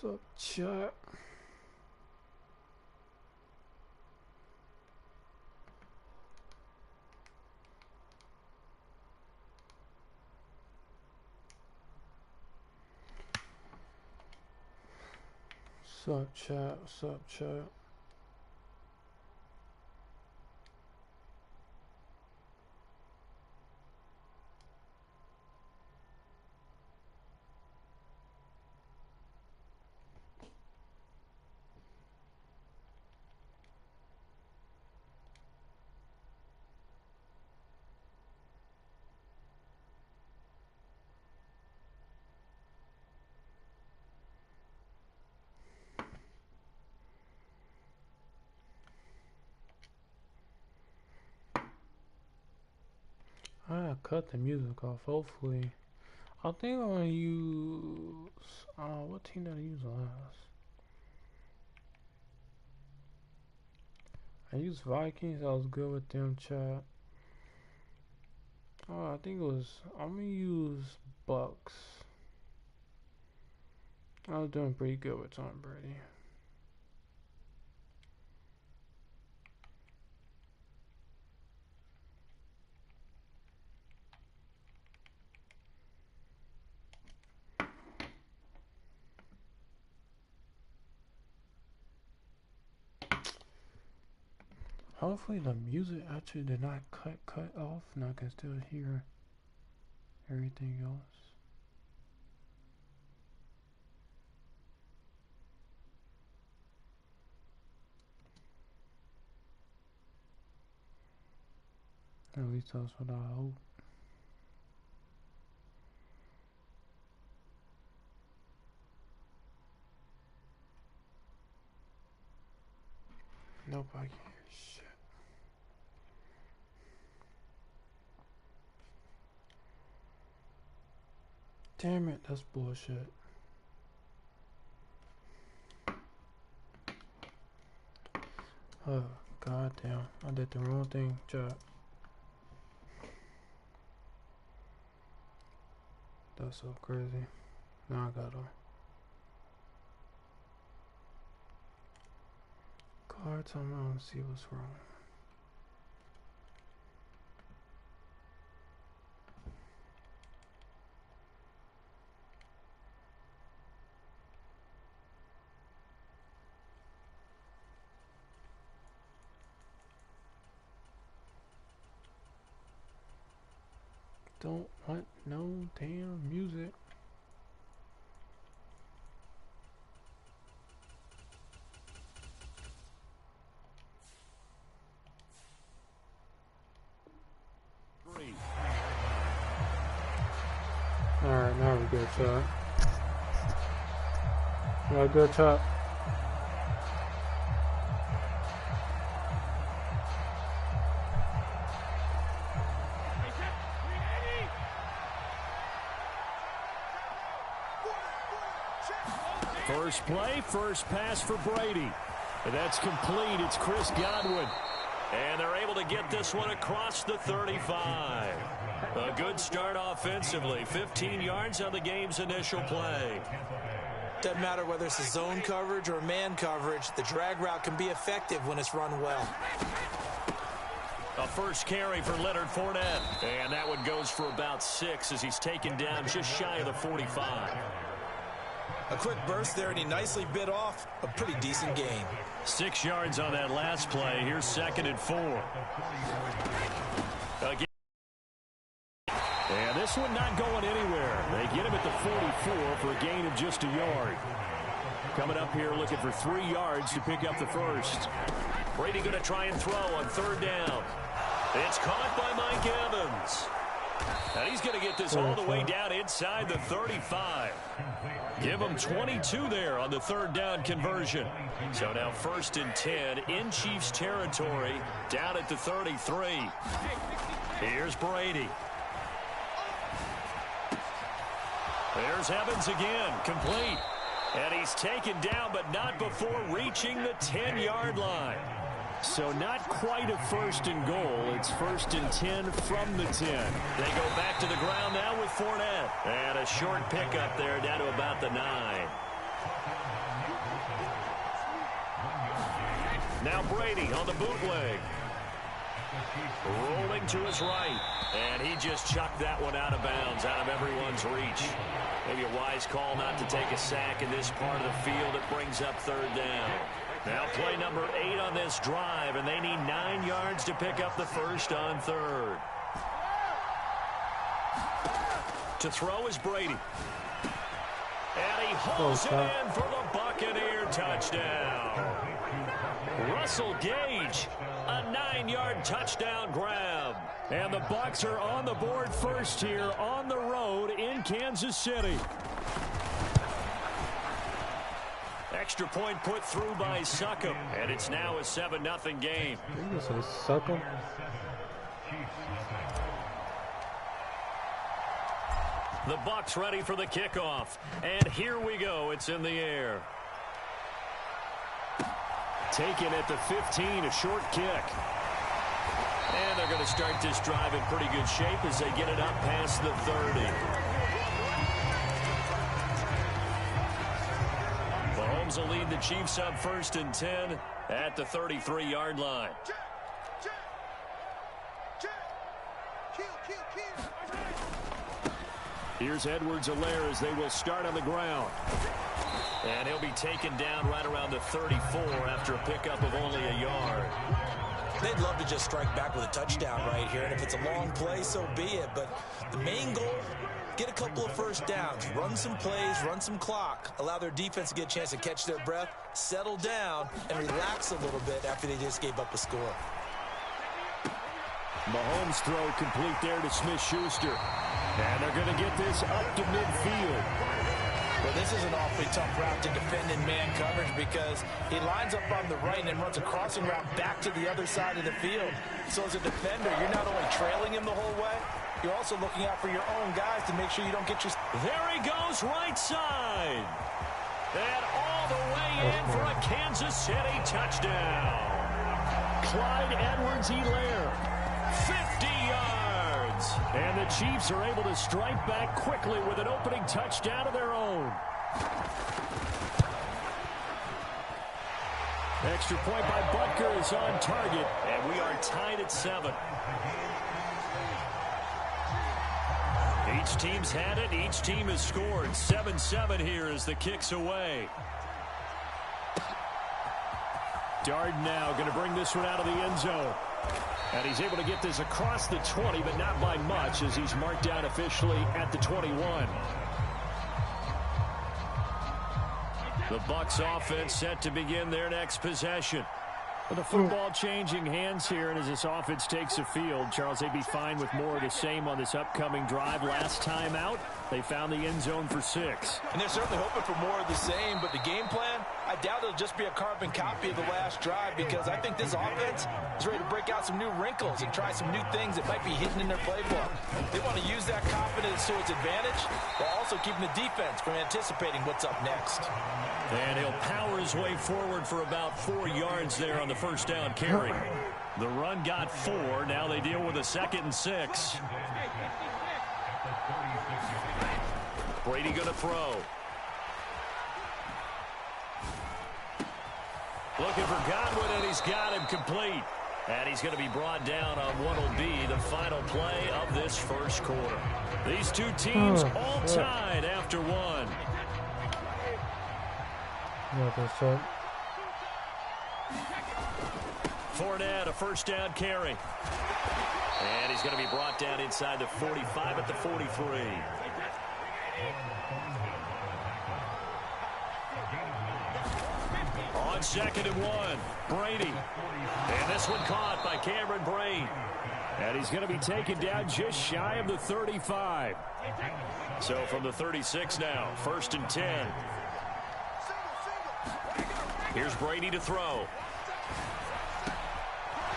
What's up, chat? What's up, chat? What's up, chat? I cut the music off, hopefully. I think I'm gonna use what team did I use last? I used Vikings, I was good with them, chat. I think it was I'm gonna use Bucks. I was doing pretty good with Tom Brady. Hopefully the music actually did not cut off and I can still hear everything else. At least that's what I hope. Nope, I can't hear shit. Damn it, that's bullshit. Oh, goddamn. I did the wrong thing, chat. That's so crazy. Now I gotta card time out and see what's wrong. Don't want no damn music. Alright, now we're good, chat. We're good, chat. First play, first pass for Brady. And that's complete. It's Chris Godwin. And they're able to get this one across the 35. A good start offensively. 15 yards on the game's initial play. Doesn't matter whether it's a zone coverage or man coverage. The drag route can be effective when it's run well. A first carry for Leonard Fournette. And that one goes for about 6 as he's taken down just shy of the 45. A quick burst there, and he nicely bit off a pretty decent gain. 6 yards on that last play. Here's 2nd and 4. Again. And this one not going anywhere. They get him at the 44 for a gain of just a yard. Coming up here looking for 3 yards to pick up the first. Brady going to try and throw on 3rd down. It's caught by Mike Evans. And he's going to get this all the way down inside the 35. Give him 22 there on the 3rd down conversion. So now 1st and 10 in Chiefs territory down at the 33. Here's Brady. There's Evans again, complete. And he's taken down, but not before reaching the 10-yard line. So not quite a 1st and goal. It's 1st and 10 from the 10. They go back to the ground now with Fournette. And a short pickup there down to about the 9. Now Brady on the bootleg. Rolling to his right. And he just chucked that one out of bounds, out of everyone's reach. Maybe a wise call not to take a sack in this part of the field. It brings up third down. Now play number 8 on this drive, and they need 9 yards to pick up the first on third. To throw is Brady. And he hauls it in for the Buccaneer touchdown. Russell Gage, a 9-yard touchdown grab. And the Bucs are on the board first here on the road in Kansas City. Extra point put through by Succop, and it's now a 7-0 game. Succop. The Bucs ready for the kickoff, and here we go. It's in the air. Taken at the 15, a short kick. And they're going to start this drive in pretty good shape as they get it up past the 30. Mahomes will lead the Chiefs up 1st and 10 at the 33-yard line. Here's Edwards-Helaire as they will start on the ground. And he'll be taken down right around the 34 after a pickup of only a yard. They'd love to just strike back with a touchdown right here, and if it's a long play, so be it. But the main goal, get a couple of first downs, run some plays, run some clock, allow their defense to get a chance to catch their breath, settle down, and relax a little bit after they just gave up a score. Mahomes' throw complete there to Smith-Schuster. And they're going to get this up to midfield. Well, this is an awfully tough route to defend in man coverage because he lines up on the right and then runs a crossing route back to the other side of the field. So as a defender, you're not only trailing him the whole way, you're also looking out for your own guys to make sure you don't get your... There he goes, right side. And all the way in for a Kansas City touchdown. Clyde Edwards-Helaire, 50 yards. And the Chiefs are able to strike back quickly with an opening touchdown of their own. Extra point by Butker is on target, and we are tied at 7. Each team's had it. Each team has scored. 7-7 here as the kick's away. Darden now going to bring this one out of the end zone. And he's able to get this across the 20, but not by much as he's marked down officially at the 21. The Bucs offense set to begin their next possession. With the football changing hands here, and as this offense takes the field, Charles, they'd be fine with more of the same on this upcoming drive. Last time out, they found the end zone for 6. And they're certainly hoping for more of the same, but the game plan, I doubt it'll just be a carbon copy of the last drive because I think this offense is ready to break out some new wrinkles and try some new things that might be hidden in their playbook. They want to use that confidence to its advantage while also keeping the defense from anticipating what's up next. And he'll power his way forward for about 4 yards there on the first down carry. The run got 4. Now they deal with a 2nd and 6. Brady going to throw. Looking for Godwin, and he's got him complete. And he's going to be brought down on what will be the final play of this first quarter. These two teams all tied after 1. Fournette, a first down carry. And he's going to be brought down inside the 45 at the 43. On 2nd and 1, Brady. And this one caught by Cameron Brate. And he's going to be taken down just shy of the 35. So from the 36 now, 1st and 10. Here's Brady to throw.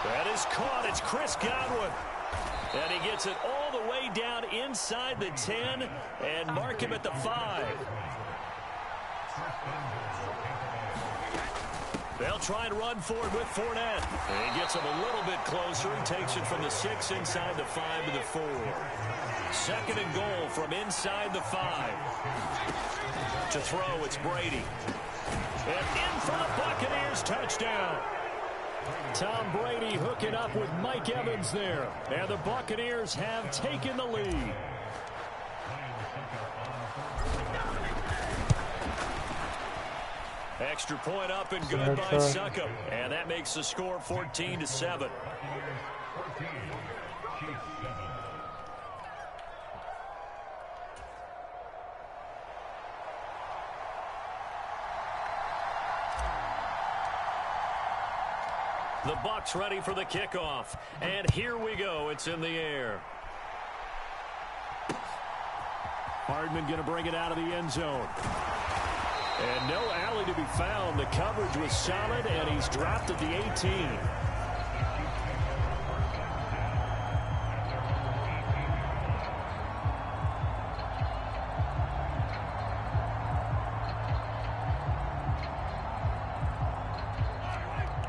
That is caught. It's Chris Godwin. And he gets it all the way down inside the 10 and mark him at the 5. They'll try and run forward with Fournette. And he gets him a little bit closer. He takes it from the 6 inside the 5 to the 4. 2nd and goal from inside the 5. To throw, it's Brady. And in for the Buccaneers touchdown. Tom Brady hooking up with Mike Evans there. And the Buccaneers have taken the lead. Extra point up and good by Succop. And that makes the score 14-7. The Bucs ready for the kickoff. And here we go. It's in the air. Hardman going to bring it out of the end zone. And no alley to be found. The coverage was solid, and he's dropped at the 18.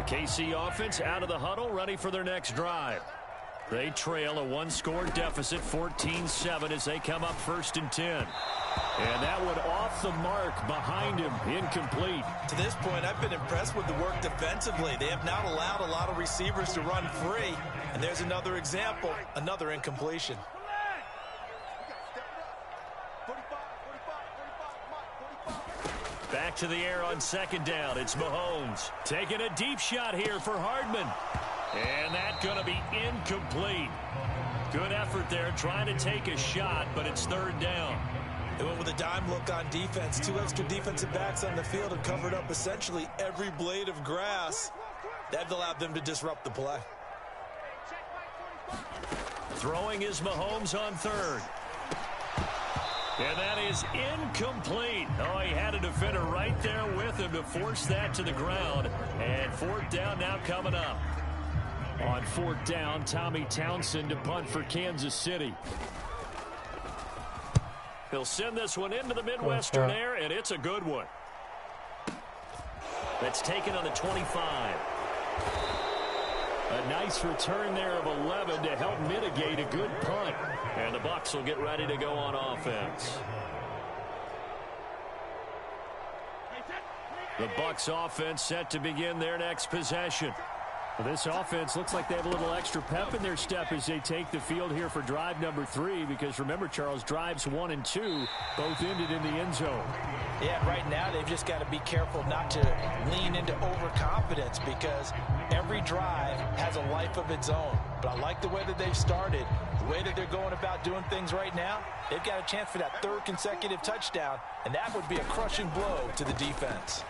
KC offense out of the huddle, ready for their next drive. They trail a one-score deficit, 14-7, as they come up 1st and 10. And that one off the mark behind him, incomplete. To this point, I've been impressed with the work defensively. They have not allowed a lot of receivers to run free. And there's another example, another incompletion. Back to the air on 2nd down. It's Mahomes taking a deep shot here for Hardman. And that's going to be incomplete. Good effort there trying to take a shot, but it's 3rd down. They went with a dime look on defense. 2 extra defensive backs on the field and covered up essentially every blade of grass. That allowed them to disrupt the play. Throwing is Mahomes on 3rd. And that is incomplete. Oh, he had a defender right there with him to force that to the ground. And 4th down now coming up. On 4th down, Tommy Townsend to punt for Kansas City. He'll send this one into the Midwestern air, and it's a good one. That's taken on the 25. A nice return there of 11 to help mitigate a good punt. And the Bucs will get ready to go on offense. The Bucs offense set to begin their next possession. Well, this offense looks like they have a little extra pep in their step as they take the field here for drive number 3, because remember, Charles, drives 1 and 2 both ended in the end zone. Yeah, right now they've just got to be careful not to lean into overconfidence, because every drive has a life of its own. But I like the way that they've started, the way that they're going about doing things right now. They've got a chance for that 3rd consecutive touchdown, and that would be a crushing blow to the defense.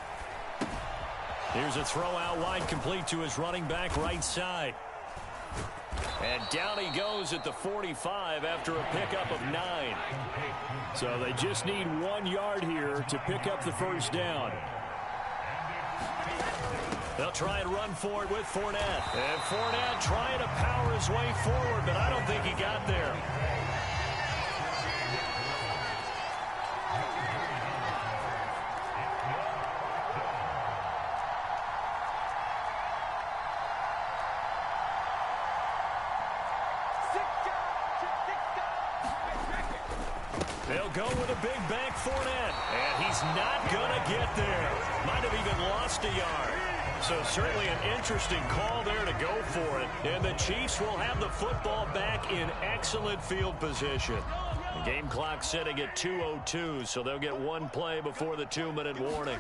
Here's a throw out wide, complete to his running back right side. And down he goes at the 45 after a pickup of 9. So they just need 1 yard here to pick up the 1st down. They'll try and run for it with Fournette. And Fournette trying to power his way forward, but I don't think he got there. They'll go with a big bank Fournette, and he's not going to get there. Might have even lost a yard. So certainly an interesting call there to go for it. And the Chiefs will have the football back in excellent field position. The game clock setting at 2:02, so they'll get 1 play before the 2-minute warning.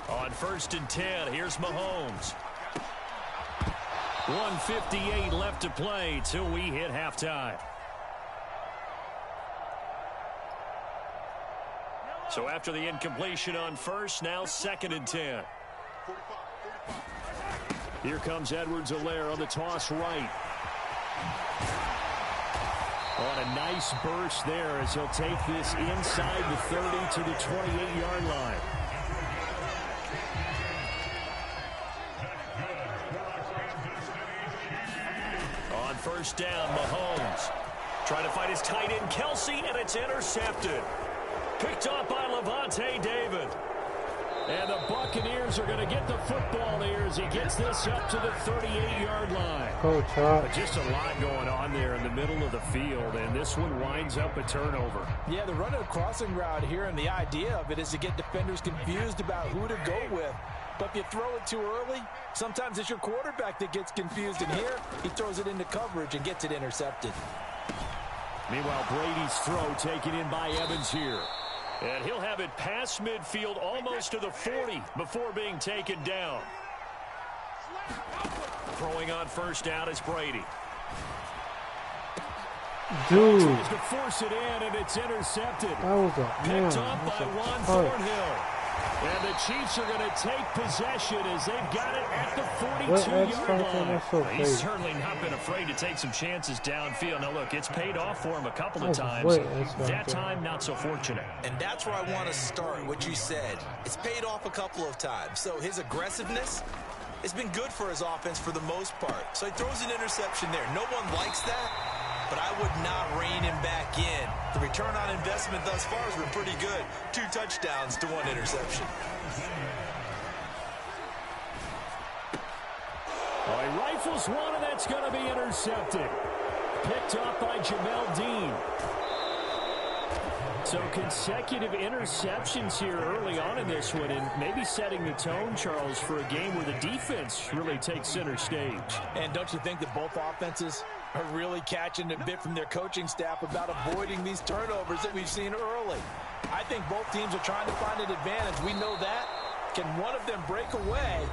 On 1st and 10, here's Mahomes. 1:58 left to play till we hit halftime. So after the incompletion on 1st, now 2nd and 10. Here comes Edwards-Helaire on the toss right. On a nice burst there as he'll take this inside the 30 to the 28-yard line. On 1st down, Mahomes trying to fight his tight end, Kelsey, and it's intercepted. Picked off by Levante David. And the Buccaneers are going to get the football here as he gets this up to the 38-yard line. But just a lot going on there in the middle of the field, and this one winds up a turnover. Yeah, they're running a crossing route here, and the idea of it is to get defenders confused about who to go with. But if you throw it too early, sometimes it's your quarterback that gets confused. And here, he throws it into coverage and gets it intercepted. Meanwhile, Brady's throw taken in by Evans here. And he'll have it past midfield almost to the 40 before being taken down. Throwing on first down is Brady. Dude. Tries to force it in, and it's intercepted. That was picked off by Juan Thornhill. And the Chiefs are going to take possession as they've got it at the 42-yard line. He's certainly not been afraid to take some chances downfield. Now, look, it's paid off for him a couple of times. That time, not so fortunate. And that's where I want to start, what you said. It's paid off a couple of times. So his aggressiveness has been good for his offense for the most part. So he throws an interception there. No one likes that. But I would not rein him back in. The return on investment thus far has been pretty good. 2 touchdowns to 1 interception. Oh, he rifles one, and that's going to be intercepted. Picked off by Jamel Dean. So consecutive interceptions here early on in this one, and maybe setting the tone, Charles, for a game where the defense really takes center stage. And don't you think that both offenses are really catching a bit from their coaching staff about avoiding these turnovers that we've seen early? I think both teams are trying to find an advantage. We know that. Can one of them break away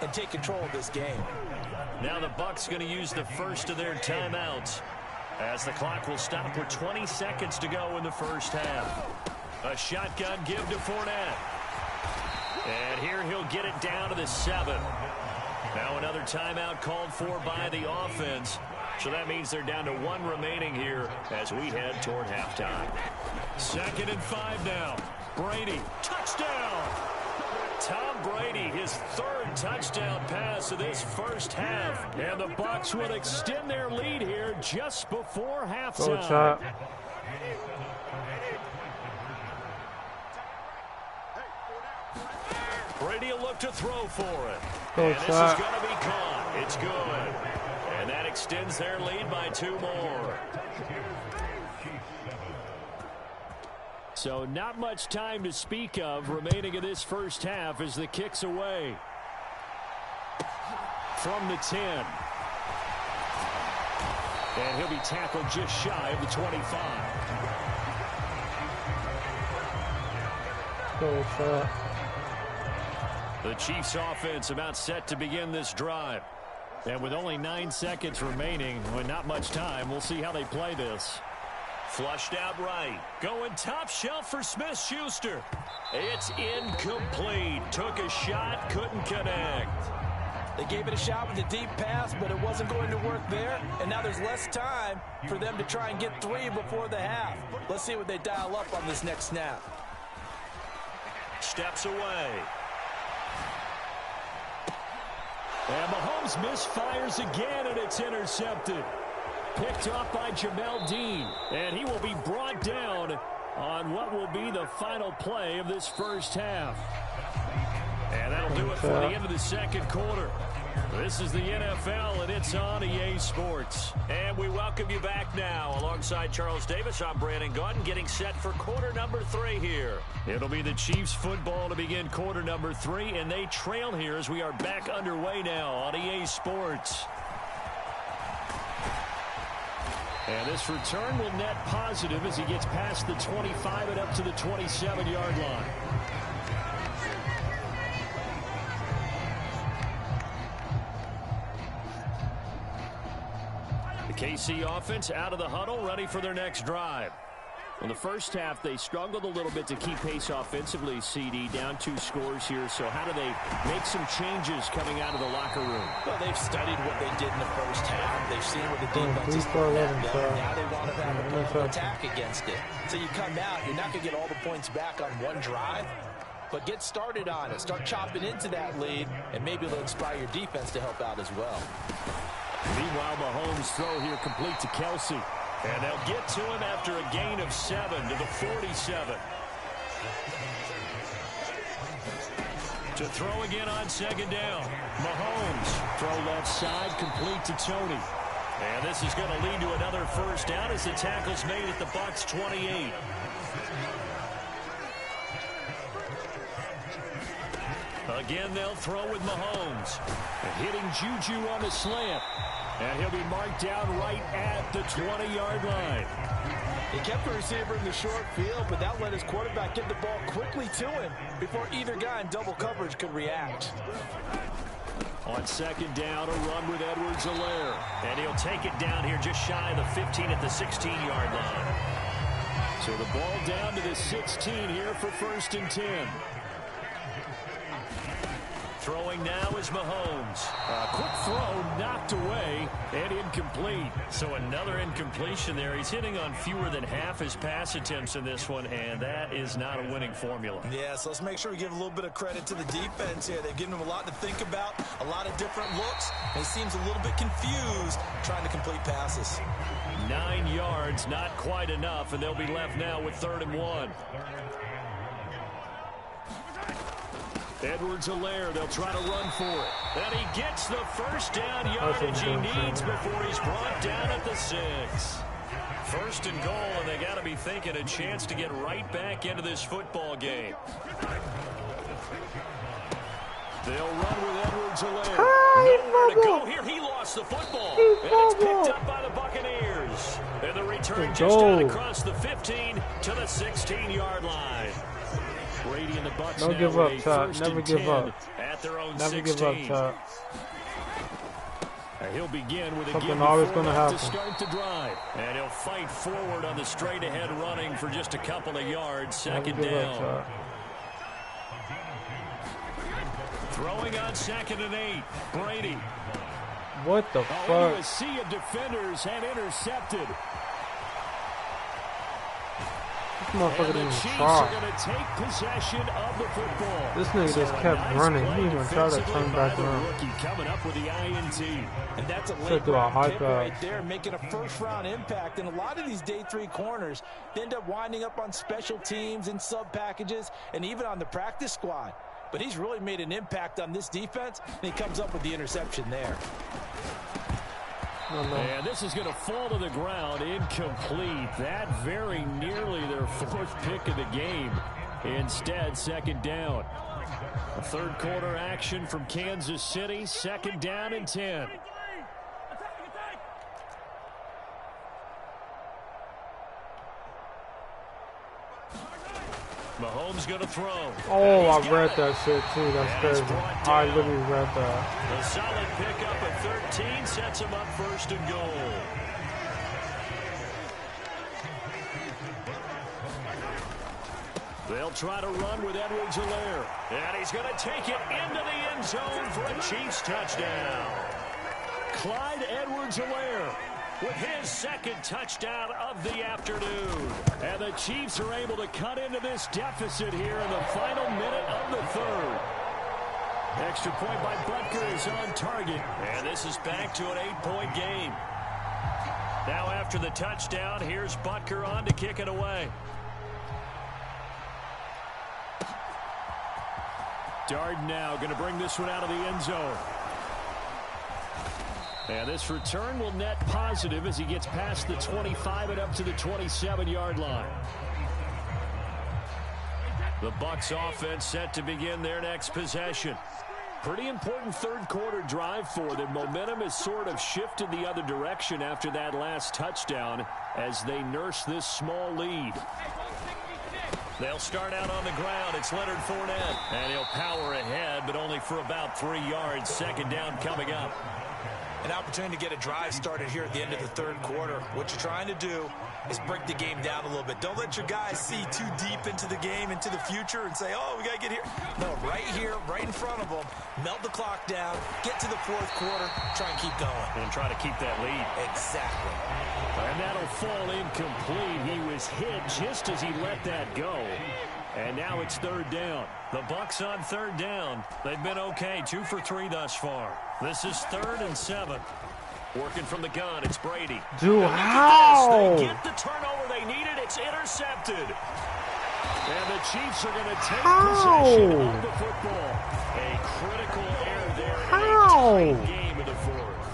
and take control of this game? Now the Bucs going to use the first of their timeouts, as the clock will stop with 20 seconds to go in the first half. A shotgun give to Fournette. And here he'll get it down to the 7. Now another timeout called for by the offense. So that means they're down to 1 remaining here as we head toward halftime. 2nd and 5 now. Brady, touchdown! Tom Brady, his 3rd touchdown pass of this first half. And the Bucs will extend their lead here just before halftime. Brady will look to throw for it. And this is going to be caught. It's good. And that extends their lead by 2 more. So not much time to speak of remaining in this first half as the kick's away. From the 10. And he'll be tackled just shy of the 25. The Chiefs offense about set to begin this drive. And with only 9 seconds remaining, with not much time, we'll see how they play this. Flushed out right. Going top shelf for Smith-Schuster. It's incomplete. Took a shot, couldn't connect. They gave it a shot with a deep pass, but it wasn't going to work there. And now there's less time for them to try and get 3 before the half. Let's see what they dial up on this next snap. Steps away. And Mahomes misfires again, and it's intercepted. Picked off by Jamel Dean. And he will be brought down on what will be the final play of this first half. And that'll do it for the end of the second quarter. This is the NFL, and it's on EA Sports. And we welcome you back now. Alongside Charles Davis, I'm Brandon Gaudin, getting set for quarter number 3 here. It'll be the Chiefs football to begin quarter number 3, and they trail here as we are back underway now on EA Sports. And this return will net positive as he gets past the 25 and up to the 27-yard line. The KC offense out of the huddle, ready for their next drive. In the first half, they struggled a little bit to keep pace offensively, CD, down 2 scores here. So how do they make some changes coming out of the locker room? Well, they've studied what they did in the first half. They've seen what the defense is doing. Now they want to have a plan of attack against it. So you come out, you're not going to get all the points back on one drive, but get started on it. Start chopping into that lead, and maybe it'll inspire your defense to help out as well. Meanwhile, Mahomes' throw here complete to Kelsey. And they'll get to him after a gain of 7 to the 47. To throw again on second down. Mahomes. Throw left side, complete to Tony. And this is going to lead to another first down as the tackle's made at the Bucs 28. Again, they'll throw with Mahomes. Hitting Juju on the slant. And he'll be marked down right at the 20-yard line. He kept the receiver in the short field, but that let his quarterback get the ball quickly to him before either guy in double coverage could react. On second down, a run with Edwards-Helaire. And he'll take it down here just shy of the 15 at the 16-yard line. So the ball down to the 16 here for 1st and 10. Throwing now is Mahomes. A quick throw knocked away and incomplete. So another incompletion there. He's hitting on fewer than half his pass attempts in this one, and that is not a winning formula. Yeah, so let's make sure we give a little bit of credit to the defense here. They've given him a lot to think about, a lot of different looks, and he seems a little bit confused trying to complete passes. 9 yards, not quite enough, and they'll be left now with 3rd and 1. Edwards-Helaire, they'll try to run for it. And he gets the first down yardage he needs before he's brought down at the 6. 1st and goal, and they got to be thinking a chance to get right back into this football game. They'll run with Edwards-Helaire. Nowhere to go here. He lost the football. And it's picked up by the Buccaneers. And the return just got across the 15 to the 16-yard line. Brady and the Bucs Don't give up, Todd. Never give up. At their own Never 16. give up, Todd. He'll begin with a Something always going to happen. To start the drive. And he'll fight forward on the straight-ahead running for just a couple of yards. Second down. Up, Throwing on 2nd and 8. Brady. what the fuck? A sea of defenders and intercepted. This motherfucker didn't even try. Take possession of the football. This nigga just kept running. He didn't even try to turn back around. Coming up with the INT. And that's a late pick right there, making a first-round impact. And a lot of these day 3 corners end up winding up on special teams and sub packages and even on the practice squad. But he's really made an impact on this defense, and he comes up with the interception there. And this is going to fall to the ground, incomplete. That very nearly their 4th pick of the game. Instead, 2nd down. A 3rd quarter action from Kansas City. 2nd down and 10. Mahomes going to throw. Oh, I read that shit too. That's crazy. I literally read that. A solid pickup of 13 sets him up 1st and goal. They'll try to run with Edwards-Helaire. And he's going to take it into the end zone for a Chiefs touchdown. Clyde Edwards-Helaire with his 2nd touchdown of the afternoon. And the Chiefs are able to cut into this deficit here in the final minute of the 3rd. Extra point by Butker is on target. And this is back to an 8-point game. Now after the touchdown, here's Butker on to kick it away. Darden now going to bring this one out of the end zone. And this return will net positive as he gets past the 25 and up to the 27-yard line. The Bucs offense set to begin their next possession. Pretty important 3rd quarter drive for them. Momentum has sort of shifted the other direction after that last touchdown as they nurse this small lead. They'll start out on the ground. It's Leonard Fournette. And he'll power ahead, but only for about 3 yards. 2nd down coming up. An opportunity to get a drive started here at the end of the 3rd quarter. What you're trying to do is break the game down a little bit. Don't let your guys see too deep into the game, into the future, and say, oh, we got to get here. No, right here, right in front of them, melt the clock down, get to the 4th quarter, try and keep going. And try to keep that lead. Exactly. And that'll fall incomplete. He was hit just as he let that go. And now it's 3rd down. The Bucs on 3rd down. They've been okay, 2 for 3 thus far. This is 3rd and 7. Working from the gun, it's Brady. Dude, how? They get the turnover they needed. It's intercepted. And the Chiefs are going to take possession of the football. A critical error there in a tight game in the fourth.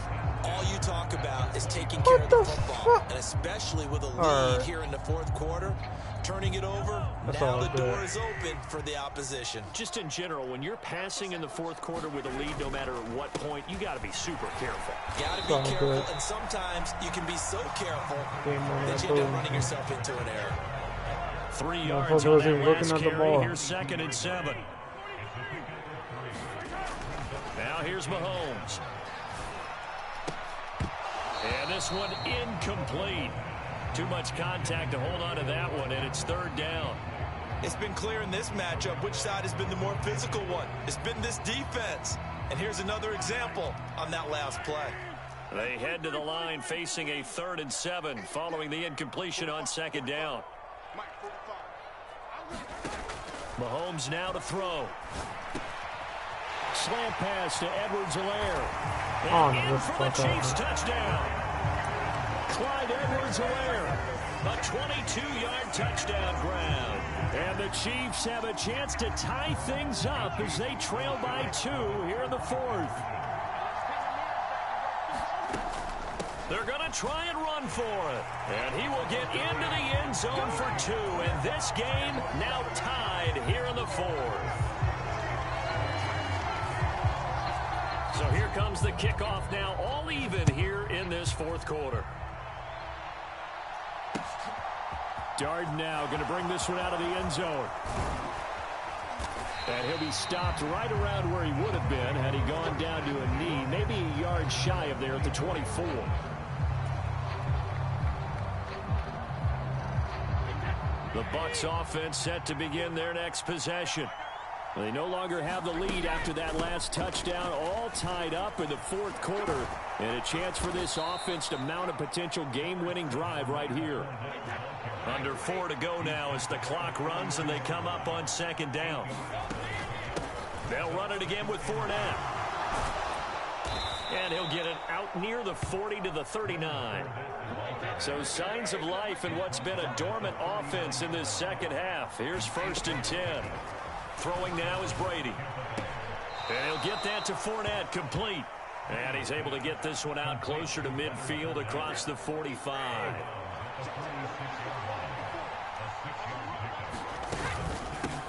All you talk about is taking care of the football, and especially with a lead here in the fourth quarter, turning it over, now the door is open for the opposition. Just in general, when you're passing in the fourth quarter with a lead, no matter at what point, you got to be super careful. Got to be careful, and sometimes you can be so careful that you end up running yourself into an error. 3 yards on that last carry. Here's 2nd and 7. Now here's Mahomes. And this one incomplete. Too much contact to hold on to that one, and it's 3rd down. It's been clear in this matchup which side has been the more physical one. It's been this defense. And here's another example on that last play. They head to the line facing a 3rd and 7 following the incompletion on 2nd down. Mahomes now to throw. Slant pass to Edwards-Helaire. And in for the Chiefs touchdown. Clyde Edwards-Helaire. A 22-yard touchdown grab. And the Chiefs have a chance to tie things up as they trail by 2 here in the fourth. They're going to try and run for it. And he will get into the end zone for 2. And this game now tied here in the fourth. So here comes the kickoff now, all even here in this fourth quarter. Darden now going to bring this one out of the end zone. And he'll be stopped right around where he would have been had he gone down to a knee, maybe a yard shy of there at the 24. The Bucs offense set to begin their next possession. They no longer have the lead after that last touchdown, all tied up in the fourth quarter. And a chance for this offense to mount a potential game-winning drive right here. Under 4 to go now as the clock runs and they come up on 2nd down. They'll run it again with Fournette. And he'll get it out near the 40 to the 39. So signs of life in what's been a dormant offense in this second half. Here's 1st and 10. Throwing now is Brady. And he'll get that to Fournette, complete. And he's able to get this one out closer to midfield across the 45.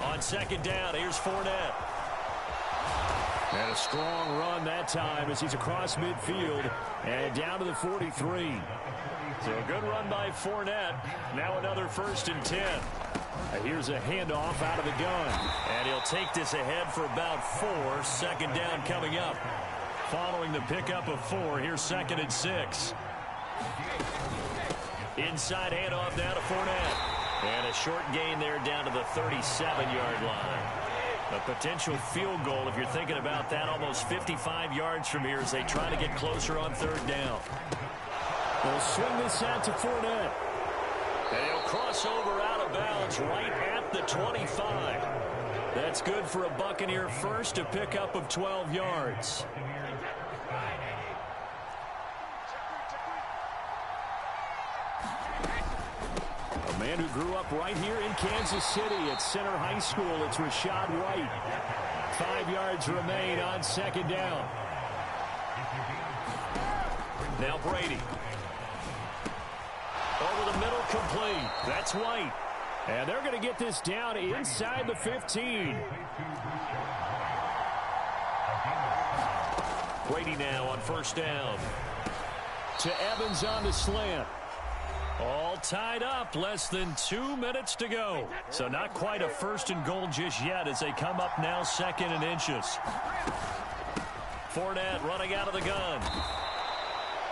On 2nd down, here's Fournette. And a strong run that time as he's across midfield and down to the 43. So a good run by Fournette. Now another 1st and 10. Here's a handoff out of the gun. And he'll take this ahead for about 4. 2nd down coming up. Following the pickup of 4, here's 2nd and 6. Inside handoff now to Fournette. And a short gain there down to the 37-yard line. A potential field goal, if you're thinking about that, almost 55 yards from here as they try to get closer on 3rd down. They'll swing this out to Fournette. And he'll cross over out of bounds right at the 25. That's good for a Buccaneer first, a pickup of 12 yards. A man who grew up right here in Kansas City at Center High School. It's Rashad White. 5 yards remain on 2nd down. Now Brady. Over the middle, complete. That's White. And they're going to get this down inside the 15. Brady now on 1st down. To Evans on the slant. All tied up, less than 2 minutes to go. So not quite a 1st and goal just yet as they come up now 2nd and inches. Fournette running out of the gun.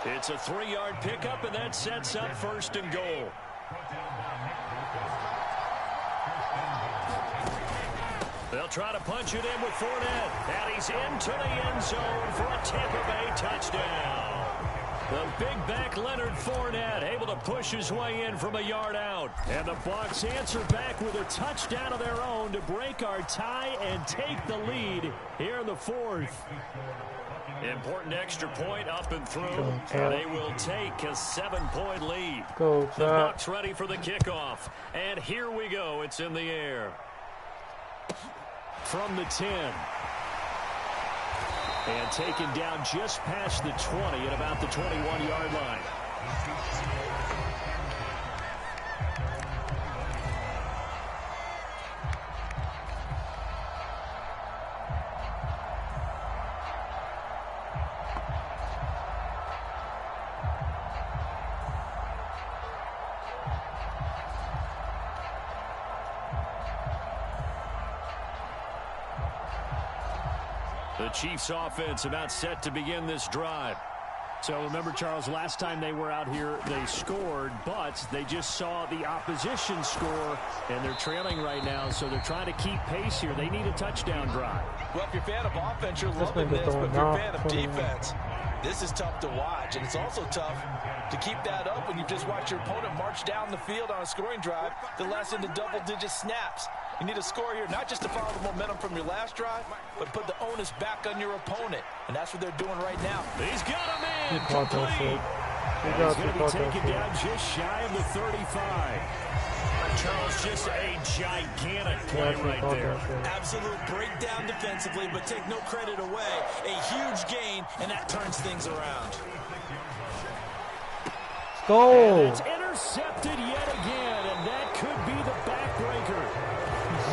It's a 3-yard pickup, and that sets up 1st and goal. They'll try to punch it in with Fournette. And he's into the end zone for a Tampa Bay touchdown. The big back Leonard Fournette able to push his way in from a yard out. And the Bucs answer back with a touchdown of their own to break our tie and take the lead here in the fourth. Important extra point up and through. And they will take a 7-point lead. The Bucs ready for the kickoff. And here we go. It's in the air. From the 10. And taken down just past the 20 at about the 21-yard line. The Chiefs offense about set to begin this drive. So remember, Charles, last time they were out here, they scored, but they just saw the opposition score, and they're trailing right now, so they're trying to keep pace here. They need a touchdown drive. Well, if you're a fan of offense, you're loving this, but if you're a fan of defense, this is tough to watch, and it's also tough to keep that up when you've just watched your opponent march down the field on a scoring drive that lasts into double-digit snaps. You need a score here, not just to follow the momentum from your last drive, but put the onus back on your opponent. And that's what they're doing right now. He's got him in. Complete. And he's going to be taken down just shy of the 35. Charles, just a gigantic play right there. Absolute breakdown defensively, but take no credit away. A huge gain, and that turns things around. Go! And it's intercepted yet again, and that could be the backbreaker.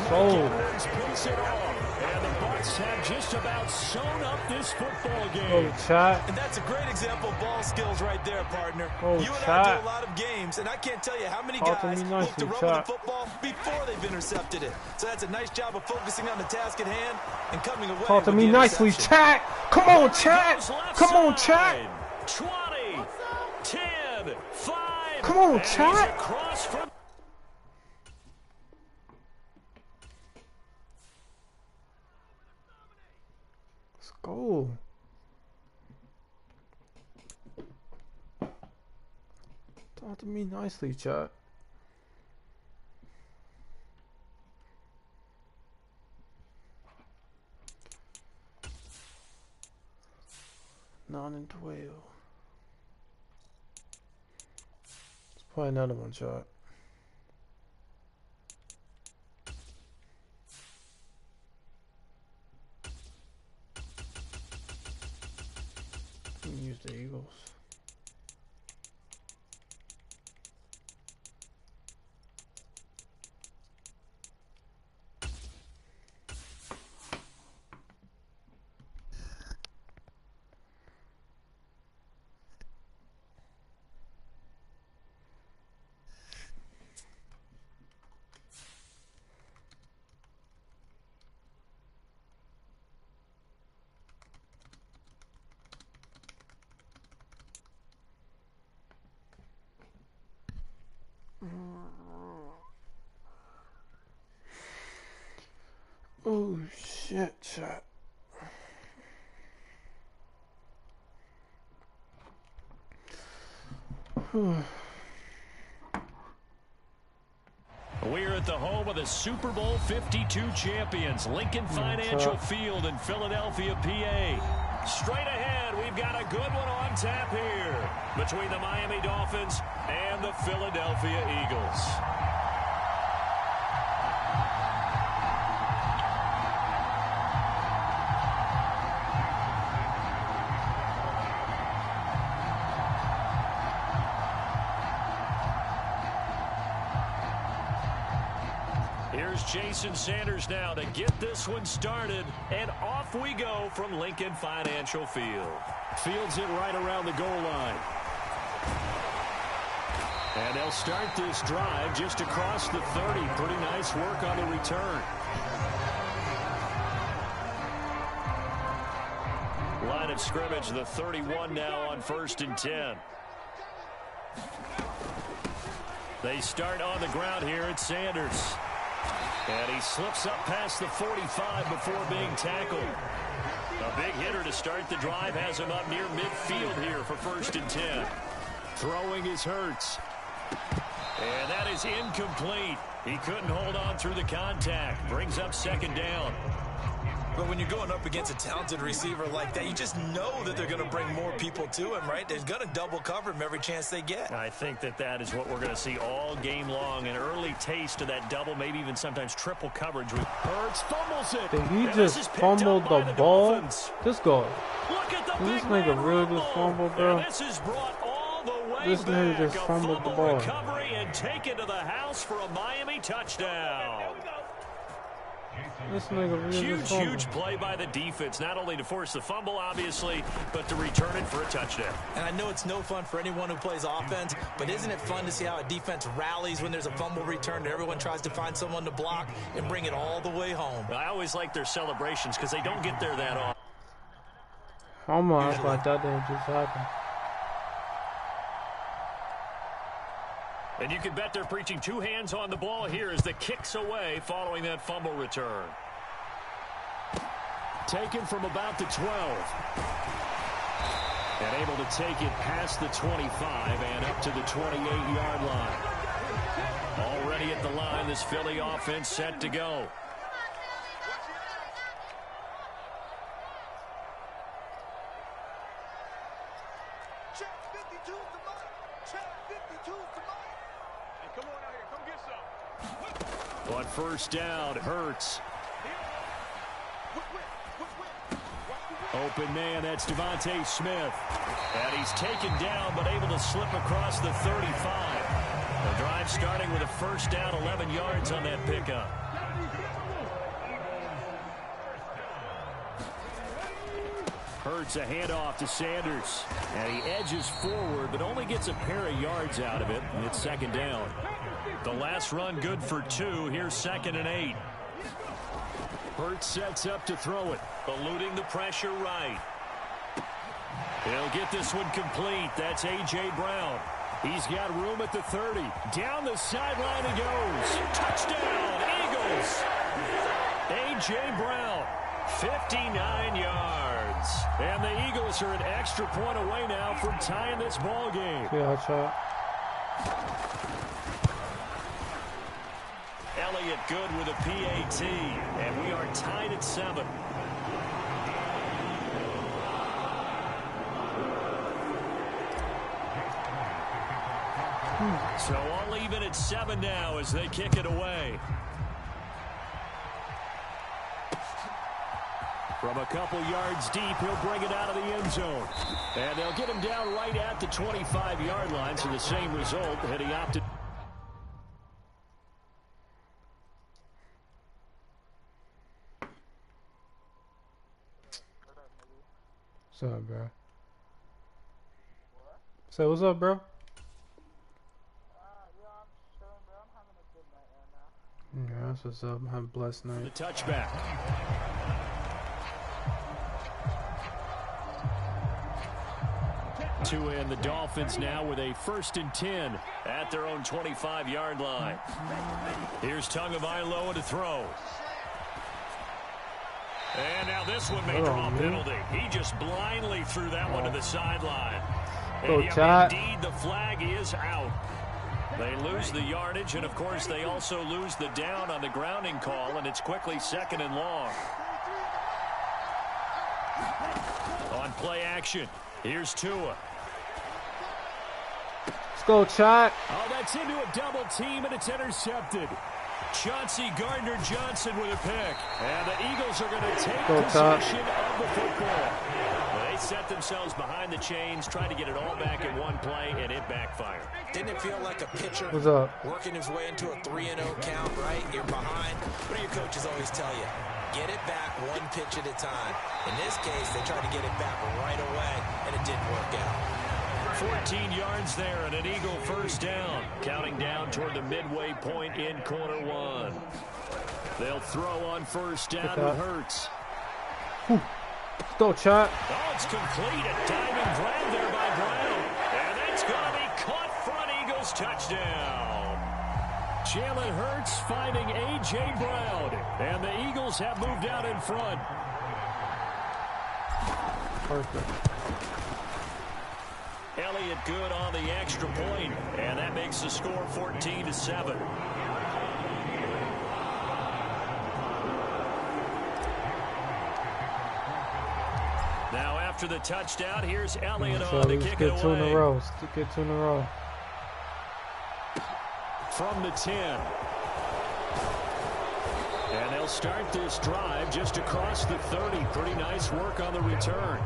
Edwards picks it off, and the Bucs have just about sewn up this football game. And that's a great example of ball skills right there, partner. You and I do a lot of games, and I can't tell you how many guys look to run with the football before they've intercepted it. So that's a nice job of focusing on the task at hand and coming away Talk to me nicely, chat. Come on, chat. Come on, chat. 20, 10, 5. Come on, chat. Let's go. Talk to me nicely, chat. Nine and 12. Let's play another one, chat. Use the Eagles. Oh shit, chat. We're at the home of the Super Bowl 52 champions, Lincoln Financial Field in Philadelphia, PA. Straight ahead, we've got a good one on tap here between the Miami Dolphins and the Philadelphia Eagles. Here's Jason Sanders now to get this one started, and off we go from Lincoln Financial Field. Fields it right around the goal line. And they'll start this drive just across the 30. Pretty nice work on the return. Line of scrimmage, the 31 now on 1st and 10. They start on the ground here at Sanders. And he slips up past the 45 before being tackled. A big hitter to start the drive has him up near midfield here for 1st and 10. Throwing is Hurts. And that is incomplete. He couldn't hold on through the contact. Brings up 2nd down. But when you're going up against a talented receiver like that, you just know that they're going to bring more people to him, right? They're going to double cover him every chance they get. I think that is what we're going to see all game long. An early taste of that double, maybe even sometimes triple coverage. With Hurts fumbles it. Did he just fumbled the ball? Dolphins. This guy. Look at the This big nigga man really just fumbled, bro. And this is brought all the way This nigga back. just fumbled the ball. Recovery and taken to the house for a Miami touchdown. This nigga really just fumbled. Huge play by the defense, not only to force the fumble, obviously, but to return it for a touchdown. And I know it's no fun for anyone who plays offense, but isn't it fun to see how a defense rallies when there's a fumble return and everyone tries to find someone to block and bring it all the way home? I always like their celebrations because they don't get there that often. Almost like that didn't just happen. And you can bet they're preaching 2 hands on the ball here as the kick's away following that fumble return. Taken from about the 12. And able to take it past the 25 and up to the 28-yard line. Already at the line, this Philly offense set to go. On 1st down, Hurts. Open man, that's Devontae Smith. And he's taken down, but able to slip across the 35. The drive starting with a 1st down, 11 yards on that pickup. Hurts a handoff to Sanders. And he edges forward, but only gets a pair of yards out of it, and it's 2nd down. The last run good for 2. Here's 2nd and 8. Hurts sets up to throw it, eluding the pressure right. He'll get this one complete. That's A.J. Brown. He's got room at the 30. Down the sideline he goes. Touchdown, Eagles. A.J. Brown, 59 yards. And the Eagles are an extra point away now from tying this ball game. Yeah, shot. Elliott good with a PAT, and we are tied at 7. So all even at 7 now as they kick it away. From a couple yards deep, he'll bring it out of the end zone. And they'll get him down right at the 25-yard line, so the same result had he opted. What's up, bro? So what's up, bro? Yeah, that's what's up. Have a blessed night. The touchback. To end the Dolphins now with a 1st and 10 at their own 25-yard line. Here's Tagovailoa to throw. And now this one may draw a penalty. He just blindly threw that one to the sideline. And indeed, the flag is out. They lose the yardage, and of course they also lose the down on the grounding call, and it's quickly 2nd and long. On play action, here's Tua. Let's go, Chat. Oh, that's into a double team, and it's intercepted. Chauncey Gardner-Johnson with a pick. And the Eagles are going to take possession of the football. They set themselves behind the chains, tried to get it all back in one play, and it backfired. Didn't it feel like a pitcher working his way into a 3-0 count, right? You're behind. What do your coaches always tell you? Get it back one pitch at a time. In this case, they tried to get it back right away, and it didn't work out. 14 yards there and an Eagle 1st down. Counting down toward the midway point in quarter 1. They'll throw on 1st down to Hurts. Let's go, Chat. Oh, it's complete. A diving grab there by Brown. And that's going to be caught front. Eagles touchdown. Jalen Hurts finding A.J. Brown. And the Eagles have moved out in front. Perfect. Elliott good on the extra point, and that makes the score 14-7. Now after the touchdown, here's Elliott on to kick it away. Get 2 in a row. Get 2 in a row. From the 10. And they'll start this drive just across the 30. Pretty nice work on the return.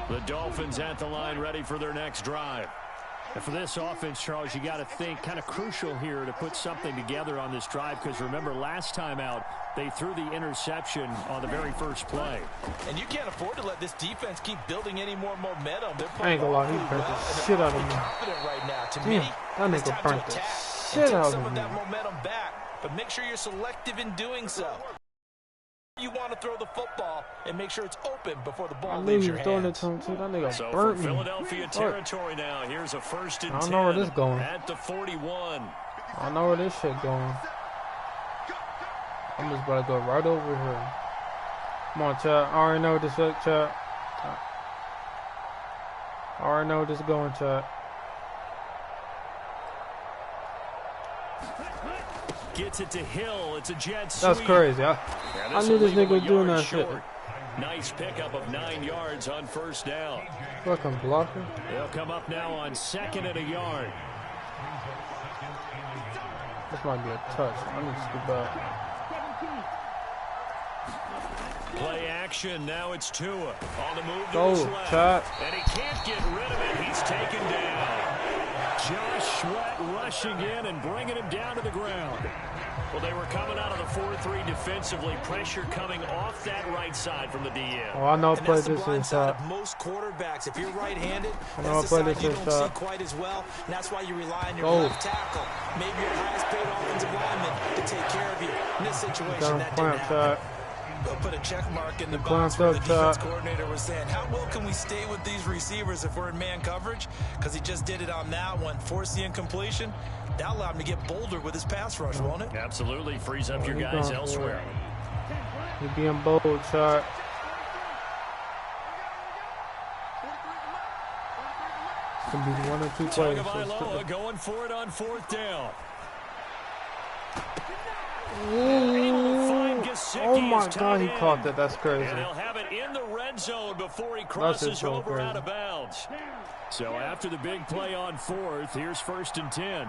The Dolphins at the line ready for their next drive. And for this offense, Charles, you got to think kind of crucial here to put something together on this drive, because remember last time out they threw the interception on the very first play. And you can't afford to let this defense keep building any more momentum. They're I ain't gonna lie, he burnt the shit out of me. Confident right now. To Damn, me, that it's nigga time burnt to the attack shit and out take some of of me. that momentum back, but make sure you're selective in doing so. You want to throw the football and make sure it's open before the ball leaves your hands. Throwing it to him too. That nigga So burnt for me. Philadelphia territory now, here's a 1st and 10. I don't know where this going. At the 41. I know where this shit going. I'm just about to go right over here. Come on, chat. I already know this is, chat. I already know where this is going, chat. Gets it to Hill. It's a jet sweep. That's crazy. I knew this nigga was doing that shit. Nice pickup of 9 yards on 1st down. Fucking blocker. They'll come up now on 2nd and a yard. This might be a touch. I need to scoot back. Play action. Now it's Tua on the move to Go, his left. chat. And he can't get rid of it. He's taken down. Josh Sweat rushing in and bringing him down to the ground. Well, they were coming out of the 4-3 defensively. Pressure coming off that right side from the DL. Oh, I know I played That's the this blind side inside. of most quarterbacks. If you're right-handed, I know that's the I played side this you don't see inside. quite as well. And that's why you rely on your Go. left tackle, maybe your highest-paid offensive lineman, to take care of you. In this situation, Down that didn't plant, happen. chat. They'll put a check mark in the The box plant's where the up, defense chat. coordinator was saying, how well can we stay with these receivers if we're in man coverage? Because he just did it on that one, force the incompletion. That allowed him to get bolder with his pass rush, won't it? Absolutely frees up your he's guys going for elsewhere. You being bold, chat. It's gonna be 1 or 2 plays. Tagovailoa going for it on 4th down. Oh my God, he caught that. That's crazy. And he'll have it in the red zone before he crosses so over crazy. out of bounds. So after the big play on 4th, here's 1st and 10.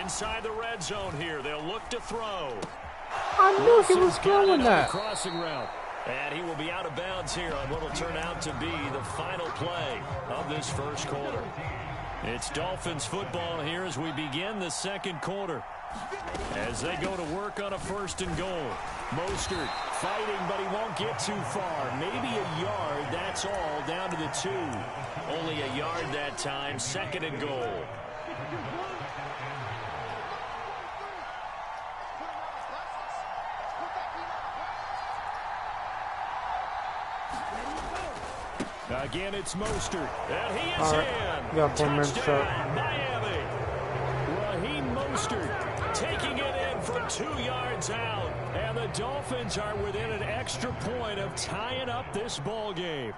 Inside the red zone here, they'll look to throw. I knew he was Wilson's got it throwing on the that. crossing route. And he will be out of bounds here on what will turn out to be the final play of this 1st quarter. It's Dolphins football here as we begin the 2nd quarter. As they go to work on a 1st and goal. Mostert fighting, but he won't get too far. Maybe a yard, that's all, down to the 2. Only a yard that time, 2nd and goal. Again, it's Mostert. And he is in. Got 4 minutes Touchdown, Miami. Raheem Mostert taking it in from 2 yards out. And the Dolphins are within an extra point of tying up this ball game.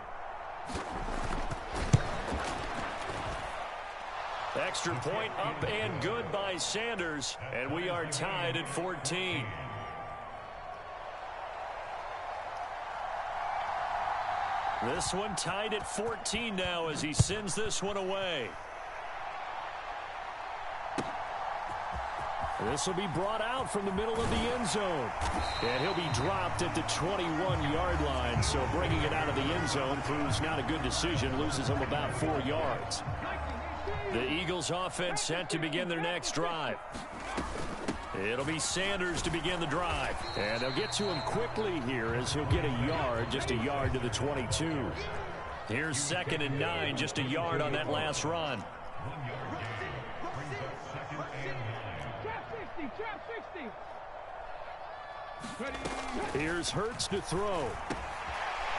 Extra point up and good by Sanders. And we are tied at 14. This one tied at 14 now as he sends this one away. This will be brought out from the middle of the end zone. And he'll be dropped at the 21-yard line. So bringing it out of the end zone proves not a good decision. Loses him about 4 yards. The Eagles offense set to begin their next drive. It'll be Sanders to begin the drive. And they'll get to him quickly here as he'll get a yard, just a yard to the 22. Here's 2nd and 9, just a yard on that last run. Here's Hurts to throw.